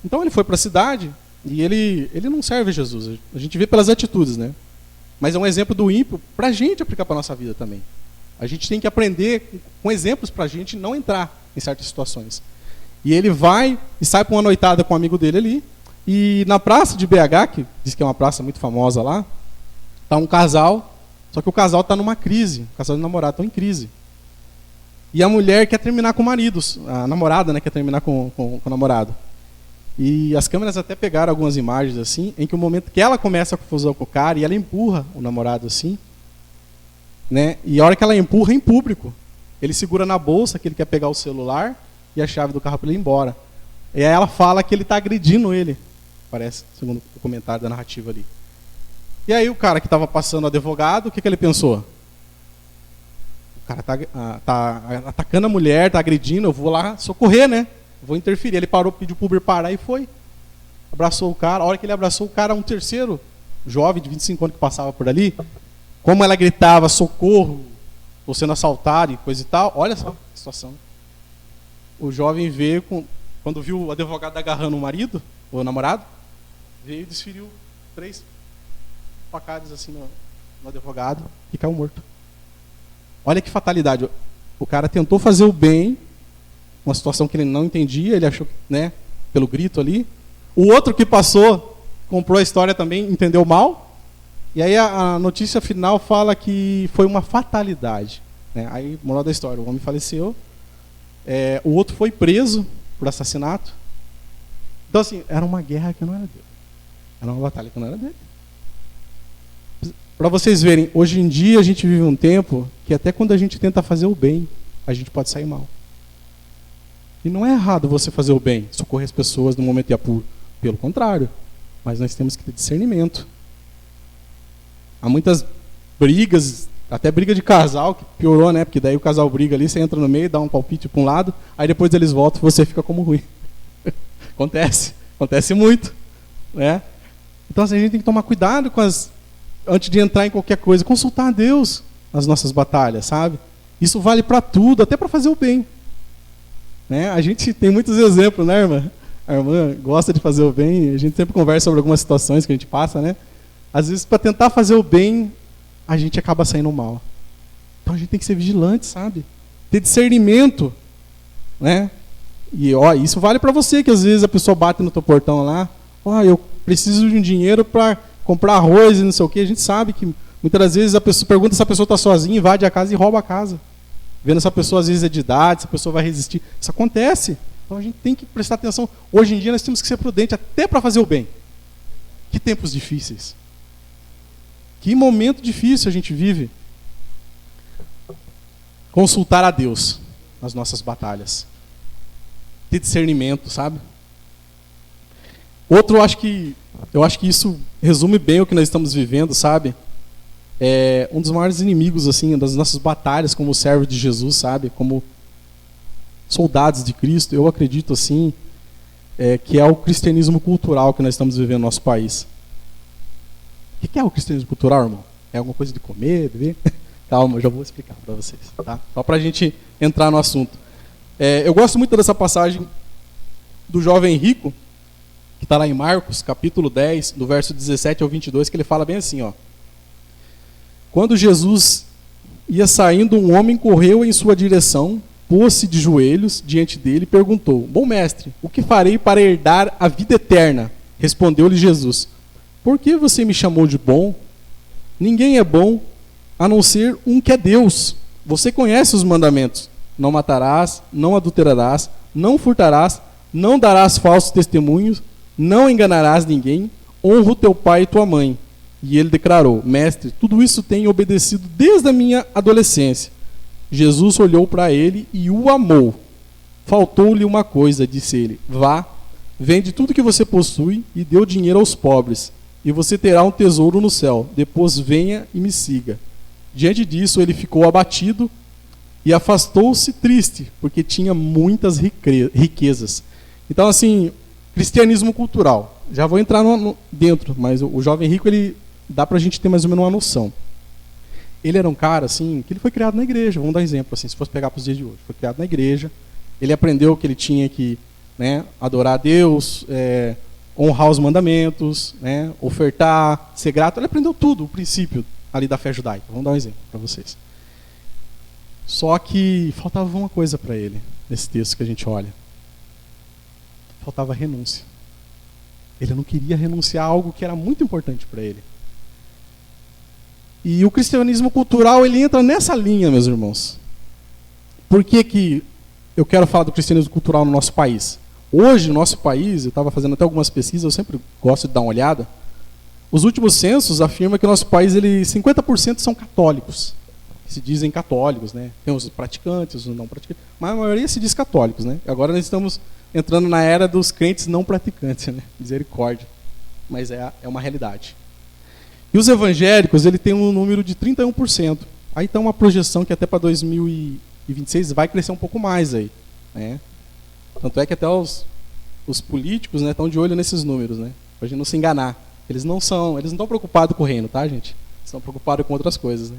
Então ele foi para a cidade e ele não serve a Jesus. A gente vê pelas atitudes, né? Mas é um exemplo do ímpio para a gente aplicar para a nossa vida também. A gente tem que aprender com exemplos para a gente não entrar em certas situações. E ele vai e sai para uma noitada com um amigo dele ali. E na praça de BH, que diz que é uma praça muito famosa lá, está um casal. Só que o casal está numa crise, o casal de namorado estão em crise. E a mulher quer terminar com o marido, a namorada, né, quer terminar com o namorado. E as câmeras até pegaram algumas imagens assim, em que o momento que ela começa a confusão com o cara e ela empurra o namorado assim, né, e a hora que ela empurra em público, ele segura na bolsa que ele quer pegar o celular e a chave do carro para ele ir embora. E aí ela fala que ele está agredindo ele, parece, segundo o comentário da narrativa ali. E aí o cara que estava passando advogado, o que ele pensou? O cara tá atacando a mulher, está agredindo, eu vou lá socorrer, né? Vou interferir. Ele parou, pediu para o Uber parar e foi. Abraçou o cara. A hora que ele abraçou o cara, um terceiro jovem de 25 anos que passava por ali, como ela gritava, socorro, estou sendo assaltado e coisa e tal. Olha só a situação. o jovem veio, quando viu o advogado agarrando o marido, o namorado, veio e desferiu 3 facadas assim no advogado e caiu morto. Olha que fatalidade. O cara tentou fazer o bem, uma situação que ele não entendia, ele achou, né, pelo grito ali. O outro que passou, comprou a história também, entendeu mal. E aí a notícia final fala que foi uma fatalidade, né? Aí, moral da história, o homem faleceu. O outro foi preso por assassinato. Então, assim, era uma guerra que não era dele. Era uma batalha que não era dele. Para vocês verem, hoje em dia a gente vive um tempo que até quando a gente tenta fazer o bem, a gente pode sair mal. E não é errado você fazer o bem, socorrer as pessoas no momento de apuro. Pelo contrário. Mas nós temos que ter discernimento. Há muitas brigas, até briga de casal, que piorou, né? Porque daí o casal briga ali, você entra no meio, dá um palpite para um lado, aí depois eles voltam e você fica como ruim. Acontece muito, né? Então assim, a gente tem que tomar cuidado com antes de entrar em qualquer coisa, consultar a Deus nas nossas batalhas, sabe? Isso vale para tudo, até para fazer o bem. Né? A gente tem muitos exemplos, né, irmã? A irmã gosta de fazer o bem, a gente sempre conversa sobre algumas situações que a gente passa, né? Às vezes, para tentar fazer o bem, a gente acaba saindo mal. Então a gente tem que ser vigilante, sabe? Ter discernimento, né? E isso vale para você, que às vezes a pessoa bate no teu portão lá, eu preciso de um dinheiro para comprar arroz e não sei o quê. A gente sabe que muitas das vezes a pessoa pergunta se a pessoa está sozinha, invade a casa e rouba a casa. Vendo se a pessoa às vezes é de idade, se a pessoa vai resistir. Isso acontece. Então a gente tem que prestar atenção. Hoje em dia nós temos que ser prudentes até para fazer o bem. Que tempos difíceis. Que momento difícil a gente vive. Consultar a Deus nas nossas batalhas. Ter discernimento, sabe? Outro, eu acho que isso resume bem o que nós estamos vivendo, sabe? Um dos maiores inimigos, assim, das nossas batalhas como servos de Jesus, sabe? Como soldados de Cristo, eu acredito, assim, que é o cristianismo cultural que nós estamos vivendo no nosso país. O que é o cristianismo cultural, irmão? É alguma coisa de comer, beber? Calma, eu já vou explicar para vocês, tá? Só para a gente entrar no assunto. Eu gosto muito dessa passagem do jovem rico, que está lá em Marcos, capítulo 10, do verso 17 ao 22, que ele fala bem assim, ó. Quando Jesus ia saindo, um homem correu em sua direção, pôs-se de joelhos diante dele e perguntou: Bom mestre, o que farei para herdar a vida eterna? Respondeu-lhe Jesus: Por que você me chamou de bom? Ninguém é bom, a não ser um que é Deus. Você conhece os mandamentos: não matarás, não adulterarás, não furtarás, não darás falsos testemunhos, não enganarás ninguém, honra o teu pai e tua mãe. E ele declarou: Mestre, tudo isso tenho obedecido desde a minha adolescência. Jesus olhou para ele e o amou. Faltou-lhe uma coisa, disse ele: Vá, vende tudo que você possui e dê o dinheiro aos pobres, e você terá um tesouro no céu. Depois venha e me siga. Diante disso, ele ficou abatido e afastou-se triste, porque tinha muitas riquezas. Então, assim, cristianismo cultural. Já vou entrar dentro, mas o jovem rico, ele dá pra gente ter mais ou menos uma noção. Ele era um cara, assim, que ele foi criado na igreja. Vamos dar um exemplo, assim, se fosse pegar para os dias de hoje. Foi criado na igreja. Ele aprendeu que ele tinha que, né, adorar a Deus, honrar os mandamentos, né, ofertar, ser grato. Ele aprendeu tudo, o princípio ali da fé judaica. Vamos dar um exemplo para vocês. Só que faltava uma coisa para ele, nesse texto que a gente olha. Faltava renúncia. Ele não queria renunciar a algo que era muito importante para ele. E o cristianismo cultural, ele entra nessa linha, meus irmãos. Por que eu quero falar do cristianismo cultural no nosso país? Hoje, no nosso país, eu estava fazendo até algumas pesquisas, eu sempre gosto de dar uma olhada. Os últimos censos afirmam que o nosso país, 50% são católicos. Se dizem católicos, né? Tem os praticantes, os não praticantes, mas a maioria se diz católicos, né? Agora nós estamos entrando na era dos crentes não praticantes, né? Misericórdia. Mas é uma realidade. E os evangélicos, ele tem um número de 31%. Aí está uma projeção que até para 2026 vai crescer um pouco mais aí, né? Tanto é que até os políticos, né, estão de olho nesses números, né? Para a gente não se enganar. Eles não estão preocupados com o reino, tá, gente? Eles estão preocupados com outras coisas, né?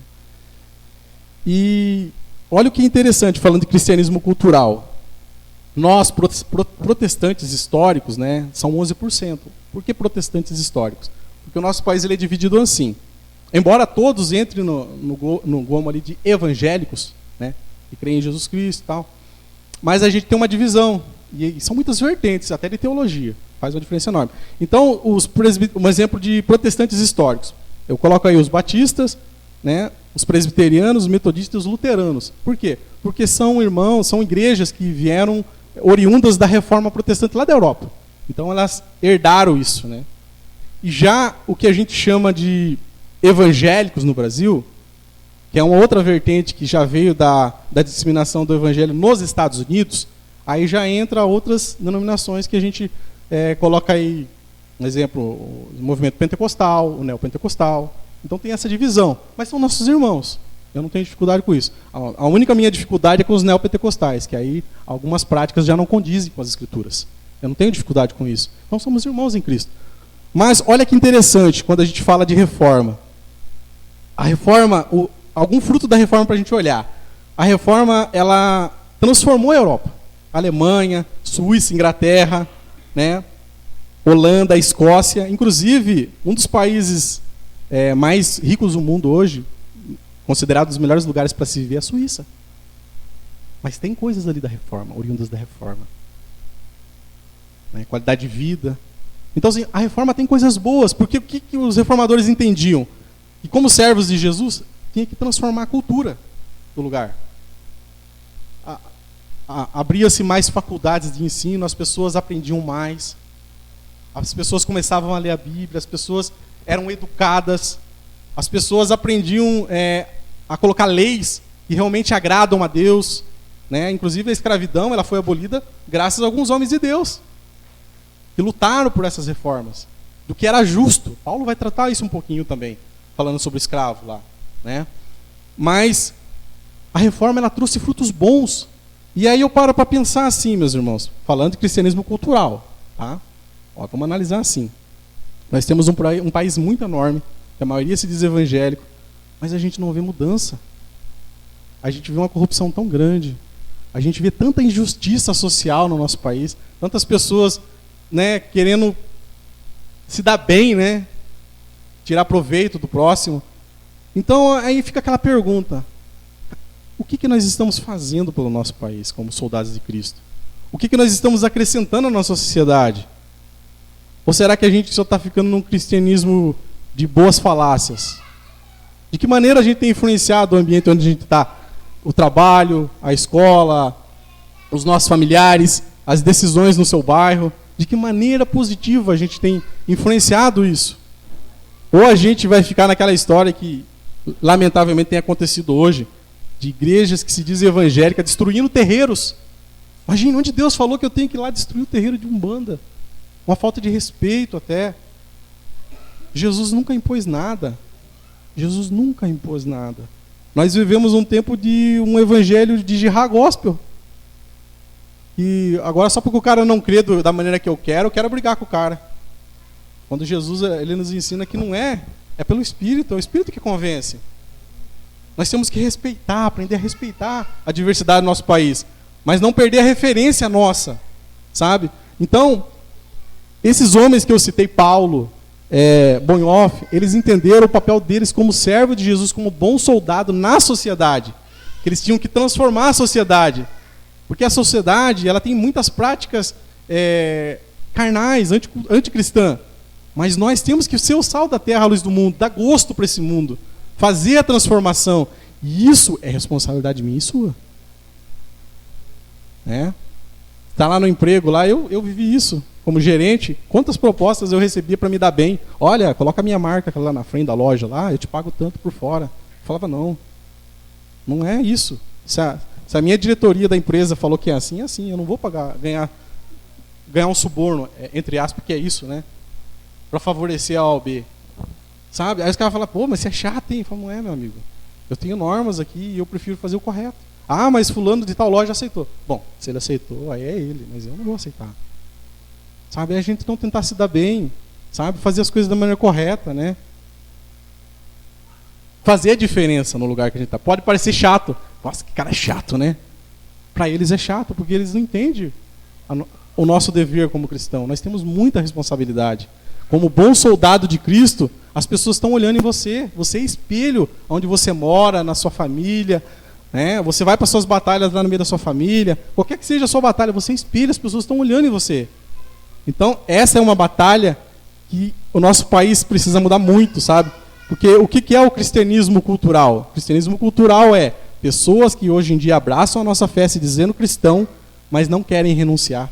E olha o que é interessante, falando de cristianismo cultural. Nós, protestantes históricos, né, são 11%. Por que protestantes históricos? Porque o nosso país ele é dividido assim. Embora todos entrem no gomo ali de evangélicos, né, que creem em Jesus Cristo e tal, mas a gente tem uma divisão, e são muitas vertentes, até de teologia, faz uma diferença enorme. Então, um exemplo de protestantes históricos. Eu coloco aí os batistas, né, os presbiterianos, os metodistas e os luteranos. Por quê? Porque são irmãos, são igrejas que vieram oriundas da reforma protestante lá da Europa. Então elas herdaram isso, né? E já o que a gente chama de evangélicos no Brasil, que é uma outra vertente que já veio da disseminação do evangelho nos Estados Unidos, aí já entra outras denominações que a gente coloca aí, um exemplo, o movimento pentecostal, o neopentecostal. Então tem essa divisão, mas são nossos irmãos. Eu não tenho dificuldade com isso. A única minha dificuldade é com os neopentecostais, que aí algumas práticas já não condizem com as escrituras. Eu não tenho dificuldade com isso. Então somos irmãos em Cristo. Mas olha que interessante quando a gente fala de reforma. A reforma, algum fruto da reforma para a gente olhar. A reforma, ela transformou a Europa. Alemanha, Suíça, Inglaterra, né? Holanda, Escócia. Inclusive, um dos países mais ricos do mundo hoje, considerado um dos melhores lugares para se viver, é a Suíça. Mas tem coisas ali da reforma, oriundas da reforma. Né? Qualidade de vida. Então, assim, a reforma tem coisas boas, porque o que os reformadores entendiam? E como servos de Jesus, tinha que transformar a cultura do lugar. Abria-se mais faculdades de ensino, as pessoas aprendiam mais, as pessoas começavam a ler a Bíblia, as pessoas eram educadas, as pessoas aprendiam a colocar leis que realmente agradam a Deus. Né? Inclusive a escravidão ela foi abolida graças a alguns homens de Deus, que lutaram por essas reformas, do que era justo. Paulo vai tratar isso um pouquinho também, falando sobre o escravo lá. Né? Mas a reforma ela trouxe frutos bons. E aí eu paro para pensar assim, meus irmãos, falando de cristianismo cultural. Tá? Ó, vamos analisar assim. Nós temos um país muito enorme, que a maioria se diz evangélico, mas a gente não vê mudança. A gente vê uma corrupção tão grande. A gente vê tanta injustiça social no nosso país, tantas pessoas, né, querendo se dar bem, né, tirar proveito do próximo. Então aí fica aquela pergunta: o que nós estamos fazendo pelo nosso país como soldados de Cristo? O que nós estamos acrescentando à nossa sociedade? Ou será que a gente só está ficando num cristianismo de boas falácias? De que maneira a gente tem influenciado o ambiente onde a gente está? O trabalho, a escola, os nossos familiares, as decisões no seu bairro. De que maneira positiva a gente tem influenciado isso? Ou a gente vai ficar naquela história que, lamentavelmente, tem acontecido hoje, de igrejas que se dizem evangélicas destruindo terreiros. Imagina, onde Deus falou que eu tenho que ir lá destruir o terreiro de Umbanda. Uma falta de respeito até. Jesus nunca impôs nada. Jesus nunca impôs nada. Nós vivemos um tempo de um evangelho de jihad gospel. E agora só porque o cara não crê da maneira que eu quero brigar com o cara. Quando Jesus ele nos ensina que não é pelo Espírito, é o Espírito que convence. Nós temos que respeitar, aprender a respeitar a diversidade do nosso país, mas não perder a referência nossa, sabe? Então, esses homens que eu citei, Paulo, Bonhoeffer, eles entenderam o papel deles como servo de Jesus, como bom soldado na sociedade, que eles tinham que transformar a sociedade, porque a sociedade ela tem muitas práticas carnais, anticristã, mas nós temos que ser o sal da terra, a luz do mundo, dar gosto para esse mundo, fazer a transformação, e isso é responsabilidade minha e sua. Está lá no emprego, lá eu vivi isso. Como gerente, quantas propostas eu recebia para me dar bem? Olha, coloca a minha marca lá na frente da loja, lá, eu te pago tanto por fora. Eu falava, não é isso. Se a minha diretoria da empresa falou que é assim, eu não vou ganhar um suborno, entre aspas, que é isso, né? Para favorecer a A ou B. Sabe? Aí os caras falam, pô, mas você é chato, hein? Eu falo, não é, meu amigo. Eu tenho normas aqui e eu prefiro fazer o correto. Ah, mas fulano de tal loja aceitou. Bom, se ele aceitou, aí é ele, mas eu não vou aceitar. Sabe? A gente não tentar se dar bem, sabe? Fazer as coisas da maneira correta, né? Fazer a diferença no lugar que a gente está. Pode parecer chato. Nossa, que cara chato, né? Para eles é chato, porque eles não entendem o nosso dever como cristão. Nós temos muita responsabilidade. Como bom soldado de Cristo, as pessoas estão olhando em você. Você é espelho onde você mora, na sua família. Né? Você vai para suas batalhas lá no meio da sua família. Qualquer que seja a sua batalha, você é espelho, as pessoas estão olhando em você. Então, essa é uma batalha que o nosso país precisa mudar muito, sabe? Porque o que é o cristianismo cultural? O cristianismo cultural é pessoas que hoje em dia abraçam a nossa fé se dizendo cristão, mas não querem renunciar.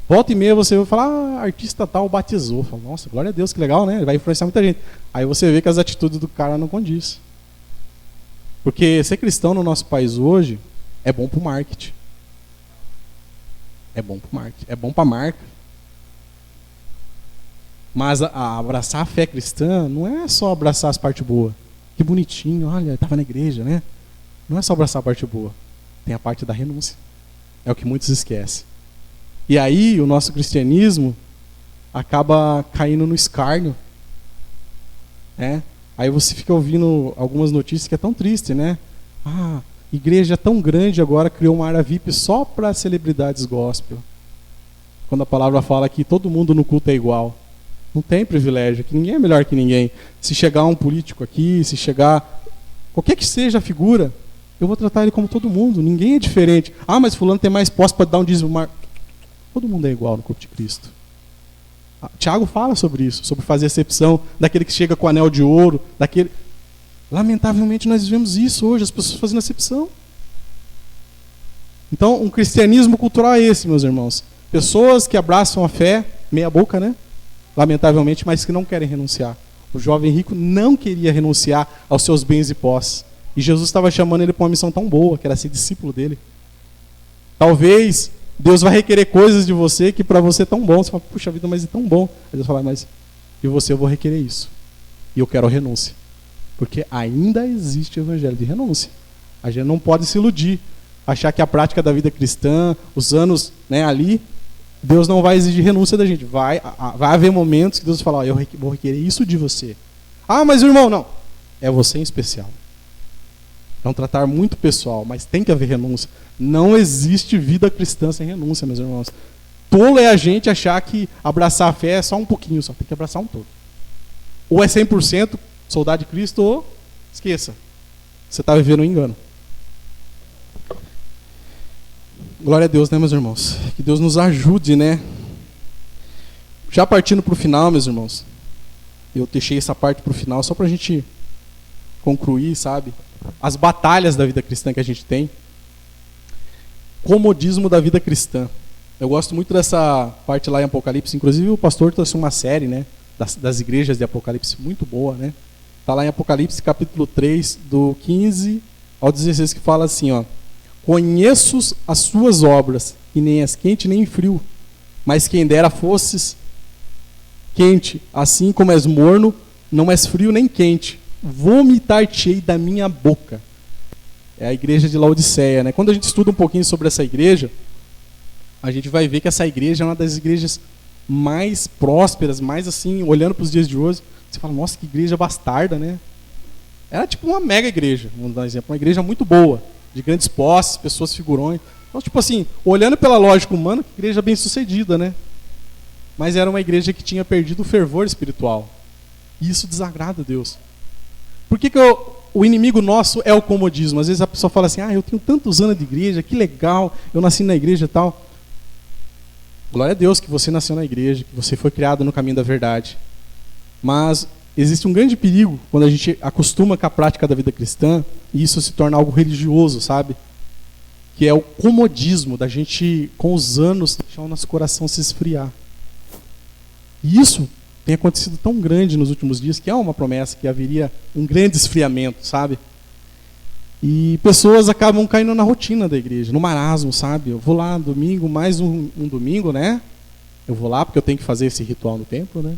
Volta e meia você vai falar, artista tal batizou. Fala, nossa, glória a Deus, que legal, né? Ele vai influenciar muita gente. Aí você vê que as atitudes do cara não condizem. Porque ser cristão no nosso país hoje é bom para o marketing. É bom para o marketing, é bom para a marca. Mas abraçar a fé cristã não é só abraçar as partes boas. Que bonitinho, olha, estava na igreja, né? Não é só abraçar a parte boa. Tem a parte da renúncia. É o que muitos esquecem. E aí o nosso cristianismo acaba caindo no escárnio. Né? Aí você fica ouvindo algumas notícias que é tão triste, né? Ah, igreja tão grande agora criou uma área VIP só para celebridades gospel. Quando a palavra fala que todo mundo no culto é igual. Não tem privilégio, que ninguém é melhor que ninguém. Se chegar um político aqui, se chegar qualquer que seja a figura, eu vou tratar ele como todo mundo. Ninguém é diferente. Ah, mas fulano tem mais posse para dar um dízimo. Todo mundo é igual no corpo de Cristo. Tiago fala sobre isso, sobre fazer acepção daquele que chega com anel de ouro, daquele. Lamentavelmente nós vivemos isso hoje, as pessoas fazendo acepção. Então, um cristianismo cultural é esse, meus irmãos. Pessoas que abraçam a fé, meia boca, né? Lamentavelmente, mas que não querem renunciar. O jovem rico não queria renunciar aos seus bens e posses. E Jesus estava chamando ele para uma missão tão boa, que era ser discípulo dele. Talvez Deus vai requerer coisas de você que para você é tão bom. Você fala, puxa vida, mas é tão bom. Aí Deus fala, mas de você eu vou requerer isso. E eu quero renúncia. Porque ainda existe o evangelho de renúncia. A gente não pode se iludir. Achar que a prática da vida cristã, os anos, né, ali, Deus não vai exigir renúncia da gente. Vai haver momentos que Deus vai falar, eu vou requerer isso de você. Ah, mas o irmão, não. É você em especial. É um tratar muito pessoal, mas tem que haver renúncia. Não existe vida cristã sem renúncia, meus irmãos. Tolo é a gente achar que abraçar a fé é só um pouquinho, só tem que abraçar um todo. Ou é 100% soldado de Cristo, ou esqueça. Você está vivendo um engano. Glória a Deus, né, meus irmãos? Que Deus nos ajude, né? Já partindo para o final, meus irmãos. Eu deixei essa parte para o final só para a gente concluir, sabe? As batalhas da vida cristã que a gente tem. Comodismo da vida cristã. Eu gosto muito dessa parte lá em Apocalipse. Inclusive o pastor trouxe uma série, né? Das igrejas de Apocalipse, muito boa, né? Está lá em Apocalipse capítulo 3, do 15 ao 16, que fala assim, ó. Conheço as suas obras, que nem és quente nem frio, mas quem dera fosses quente, assim como és morno, não és frio nem quente, vomitar-te-ei da minha boca. É a igreja de Laodiceia, né? Quando a gente estuda um pouquinho sobre essa igreja, a gente vai ver que essa igreja é uma das igrejas mais prósperas, mais assim, olhando para os dias de hoje, você fala, nossa, que igreja bastarda, né? Era tipo uma mega igreja, vamos dar um exemplo, uma igreja muito boa, de grandes posses, pessoas figurões. Então, tipo assim, olhando pela lógica humana, que igreja bem sucedida, né? Mas era uma igreja que tinha perdido o fervor espiritual. E isso desagrada a Deus. Por que o inimigo nosso é o comodismo? Às vezes a pessoa fala assim, eu tenho tantos anos de igreja, que legal, eu nasci na igreja e tal. Glória a Deus que você nasceu na igreja, que você foi criado no caminho da verdade. Mas existe um grande perigo quando a gente acostuma com a prática da vida cristã e isso se torna algo religioso, sabe? Que é o comodismo da gente, com os anos, deixar o nosso coração se esfriar. E isso tem acontecido tão grande nos últimos dias, que é uma promessa que haveria um grande esfriamento, sabe? E pessoas acabam caindo na rotina da igreja, no marasmo, sabe? Eu vou lá domingo, mais um domingo, né? Eu vou lá porque eu tenho que fazer esse ritual no templo, né?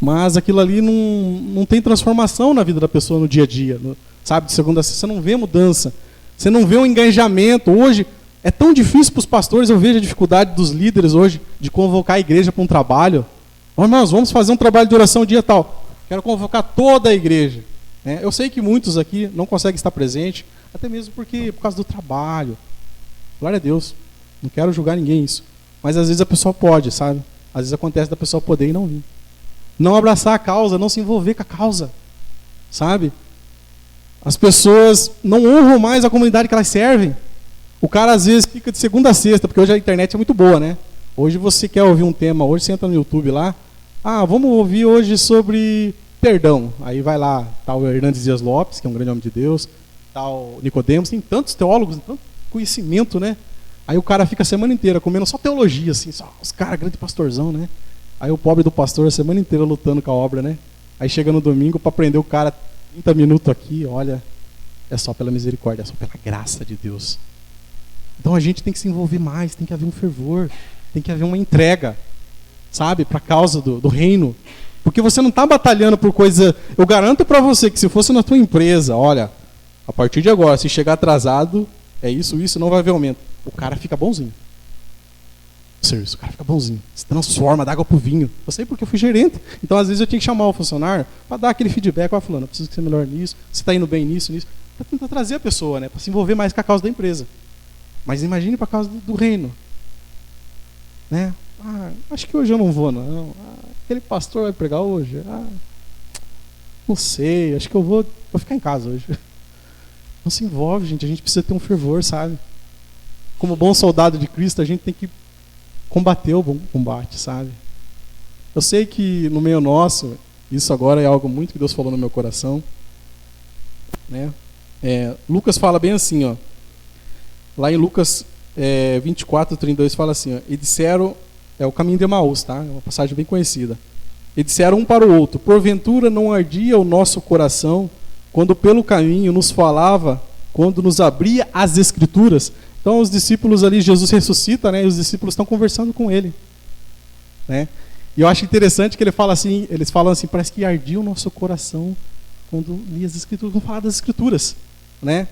Mas aquilo ali não tem transformação na vida da pessoa no dia a dia, sabe? De segunda a sexta, você não vê mudança, você não vê um engajamento. Hoje é tão difícil para os pastores, eu vejo a dificuldade dos líderes hoje de convocar a igreja para um trabalho. Irmãos, vamos fazer um trabalho de oração dia tal. Quero convocar toda a igreja. Eu sei que muitos aqui não conseguem estar presentes, Até mesmo porque, por causa do trabalho. Glória a Deus. Não quero julgar ninguém isso. Mas às vezes a pessoa pode, sabe? Às vezes acontece da pessoa poder e não vir. Não abraçar a causa, não se envolver com a causa. Sabe? As pessoas não honram mais a comunidade que elas servem. O cara às vezes fica de segunda a sexta, porque hoje a internet é muito boa, né? Hoje você quer ouvir um tema, hoje você entra no YouTube lá. Vamos ouvir hoje sobre perdão. Aí vai lá, tá o Hernandes Dias Lopes, que é um grande homem de Deus, tá o Nicodemos, tem tantos teólogos, tanto conhecimento, né? Aí o cara fica a semana inteira comendo só teologia, assim, só os caras, grande pastorzão, né? Aí o pobre do pastor a semana inteira lutando com a obra, né? Aí chega no domingo para prender o cara 30 minutos aqui, olha, é só pela misericórdia, é só pela graça de Deus. Então a gente tem que se envolver mais, tem que haver um fervor, tem que haver uma entrega, sabe, para a causa do reino. Porque você não está batalhando por coisa... Eu garanto para você que se fosse na tua empresa, olha, a partir de agora, se chegar atrasado, é isso, não vai haver aumento. O cara fica bonzinho. O serviço, o cara fica bonzinho. Se transforma, dá água pro vinho. Eu sei porque eu fui gerente. Então, às vezes, eu tinha que chamar o funcionário para dar aquele feedback. Ó, fulano, eu preciso ser melhor nisso. Você está indo bem nisso. Para tentar trazer a pessoa, né? Para se envolver mais com a causa da empresa. Mas imagine para a causa do reino. Né? Acho que hoje eu não vou, não. Aquele pastor vai pregar hoje. Não sei, acho que eu vou ficar em casa hoje. Não se envolve, gente. A gente precisa ter um fervor, sabe? Como bom soldado de Cristo, a gente tem que combater o bom combate, sabe? Eu sei que no meio nosso, isso agora é algo muito que Deus falou no meu coração. Né? Lucas fala bem assim, ó. Lá em Lucas 24:32 fala assim, ó, e disseram, é o caminho de Emaús, tá? É uma passagem bem conhecida. E disseram um para o outro, porventura não ardia o nosso coração quando pelo caminho nos falava, quando nos abria as Escrituras. Então os discípulos ali, Jesus ressuscita, né? E os discípulos estão conversando com ele, né? E eu acho interessante que eles falam assim, parece que ardia o nosso coração quando lia as Escrituras, vamos falar das Escrituras, né?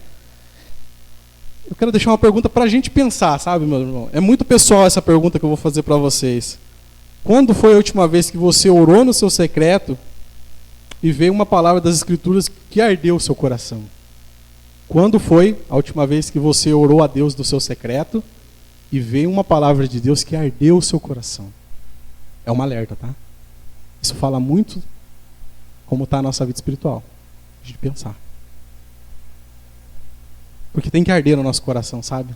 Eu quero deixar uma pergunta para a gente pensar, sabe, meu irmão? É muito pessoal essa pergunta que eu vou fazer para vocês. Quando foi a última vez que você orou no seu secreto e veio uma palavra das Escrituras que ardeu o seu coração? Quando foi a última vez que você orou a Deus do seu secreto e veio uma palavra de Deus que ardeu o seu coração? É um alerta, tá? Isso fala muito como está a nossa vida espiritual. A gente pensar. Porque tem que arder no nosso coração, sabe?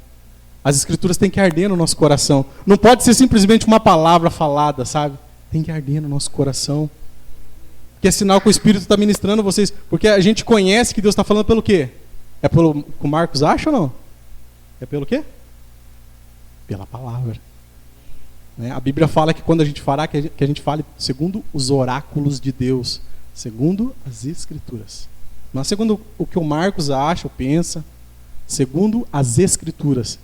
As Escrituras têm que arder no nosso coração. Não pode ser simplesmente uma palavra falada, sabe? Tem que arder no nosso coração. Que é sinal que o Espírito está ministrando vocês. Porque a gente conhece que Deus está falando pelo quê? É pelo que o Marcos acha ou não? É pelo quê? Pela palavra. Né? A Bíblia fala que quando a gente fará, que a gente fale segundo os oráculos de Deus. Segundo as Escrituras. Não é segundo o que o Marcos acha ou pensa. Segundo as Escrituras.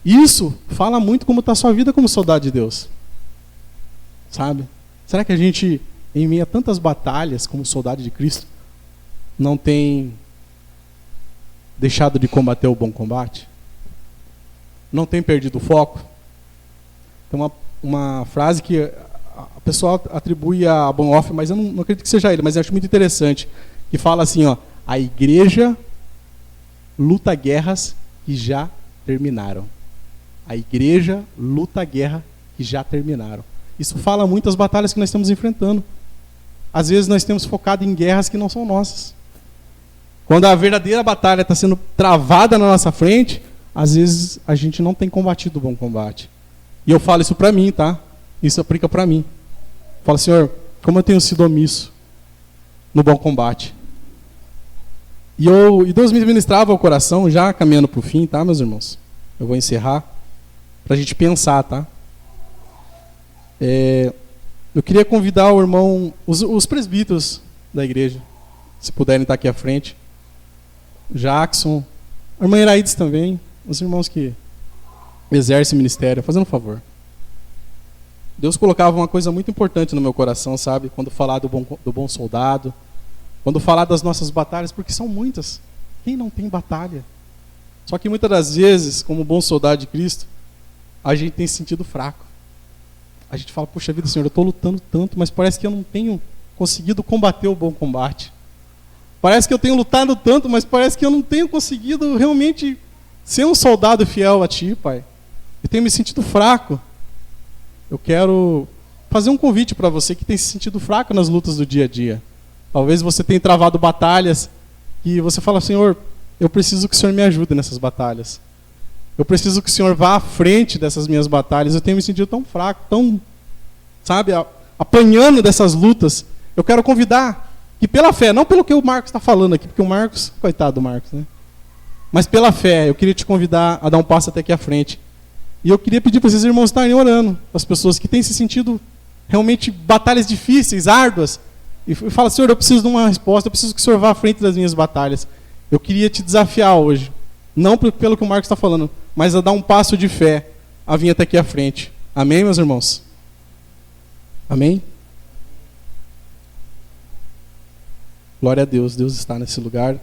Isso fala muito como está a sua vida como soldado de Deus. Sabe? Será que a gente, em meio a tantas batalhas como soldado de Cristo, não tem deixado de combater o bom combate? Não tem perdido o foco? Tem uma frase que a pessoa atribui a Bonhoeffer, mas eu não acredito que seja ele, mas eu acho muito interessante, que fala assim, ó, a igreja luta guerras que já terminaram. A igreja luta a guerra que já terminaram. Isso fala muito das batalhas que nós estamos enfrentando. Às vezes nós temos focado em guerras que não são nossas. Quando a verdadeira batalha está sendo travada na nossa frente, às vezes a gente não tem combatido o bom combate. E eu falo isso para mim, tá? Isso aplica para mim. Eu falo, Senhor, como eu tenho sido omisso no bom combate. E Deus me ministrava ao coração, já caminhando para o fim, tá, meus irmãos? Eu vou encerrar, para a gente pensar, tá? Eu queria convidar o irmão, os presbíteros da igreja, se puderem estar aqui à frente. Jackson, a irmã Iraides também, os irmãos que exercem ministério, fazendo um favor. Deus colocava uma coisa muito importante no meu coração, sabe? Quando falar do bom soldado, quando falar das nossas batalhas, porque são muitas. Quem não tem batalha? Só que muitas das vezes, como bom soldado de Cristo, a gente tem se sentido fraco. A gente fala, puxa vida, Senhor, eu estou lutando tanto, mas parece que eu não tenho conseguido combater o bom combate. Parece que eu tenho lutado tanto, mas parece que eu não tenho conseguido realmente ser um soldado fiel a Ti, Pai. Eu tenho me sentido fraco. Eu quero fazer um convite para você que tem se sentido fraco nas lutas do dia a dia. Talvez você tenha travado batalhas e você fala, Senhor, eu preciso que o Senhor me ajude nessas batalhas. Eu preciso que o Senhor vá à frente dessas minhas batalhas. Eu tenho me sentido tão fraco, tão, sabe, apanhando dessas lutas. Eu quero convidar que pela fé, não pelo que o Marcos está falando aqui, porque o Marcos, coitado do Marcos, né? Mas pela fé, eu queria te convidar a dar um passo até aqui à frente. E eu queria pedir para esses irmãos estarem orando, as pessoas que têm se sentido realmente batalhas difíceis, árduas, e fala, Senhor, eu preciso de uma resposta, eu preciso que o Senhor vá à frente das minhas batalhas. Eu queria te desafiar hoje, não pelo que o Marcos está falando, mas a dar um passo de fé, a vir até aqui à frente. Amém, meus irmãos? Amém? Glória a Deus, Deus está nesse lugar.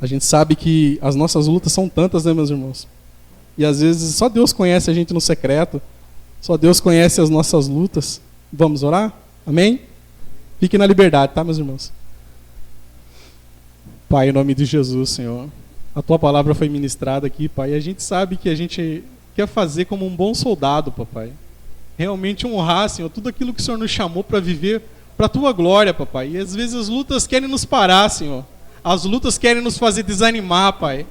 A gente sabe que as nossas lutas são tantas, né, meus irmãos? E às vezes só Deus conhece a gente no secreto, só Deus conhece as nossas lutas. Vamos orar? Amém? Fique na liberdade, tá, meus irmãos? Pai, em nome de Jesus, Senhor, a Tua palavra foi ministrada aqui, Pai, e a gente sabe que a gente quer fazer como um bom soldado, Papai. Realmente honrar, Senhor, tudo aquilo que o Senhor nos chamou para viver para a Tua glória, Papai. E às vezes as lutas querem nos parar, Senhor. As lutas querem nos fazer desanimar, Pai.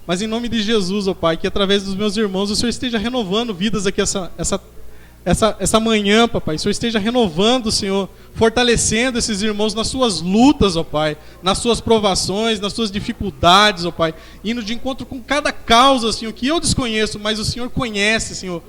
Mas em nome de Jesus, ó Pai, que através dos meus irmãos o Senhor esteja renovando vidas aqui essa manhã, Papai. O Senhor esteja renovando, Senhor, fortalecendo esses irmãos nas suas lutas, ó Pai, nas suas provações, nas suas dificuldades, ó Pai, indo de encontro com cada causa, Senhor, que eu desconheço, mas o Senhor conhece, Senhor,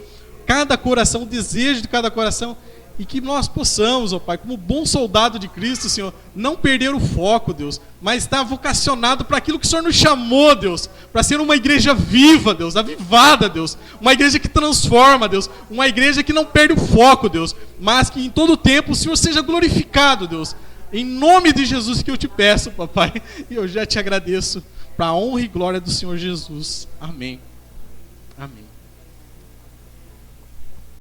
cada coração, o desejo de cada coração, e que nós possamos, ó Pai, como bom soldado de Cristo, Senhor, não perder o foco, Deus, mas estar vocacionado para aquilo que o Senhor nos chamou, Deus, para ser uma igreja viva, Deus, avivada, Deus, uma igreja que transforma, Deus, uma igreja que não perde o foco, Deus, mas que em todo tempo o Senhor seja glorificado, Deus, em nome de Jesus que eu te peço, Papai, e eu já te agradeço, para a honra e glória do Senhor Jesus. Amém. Amém.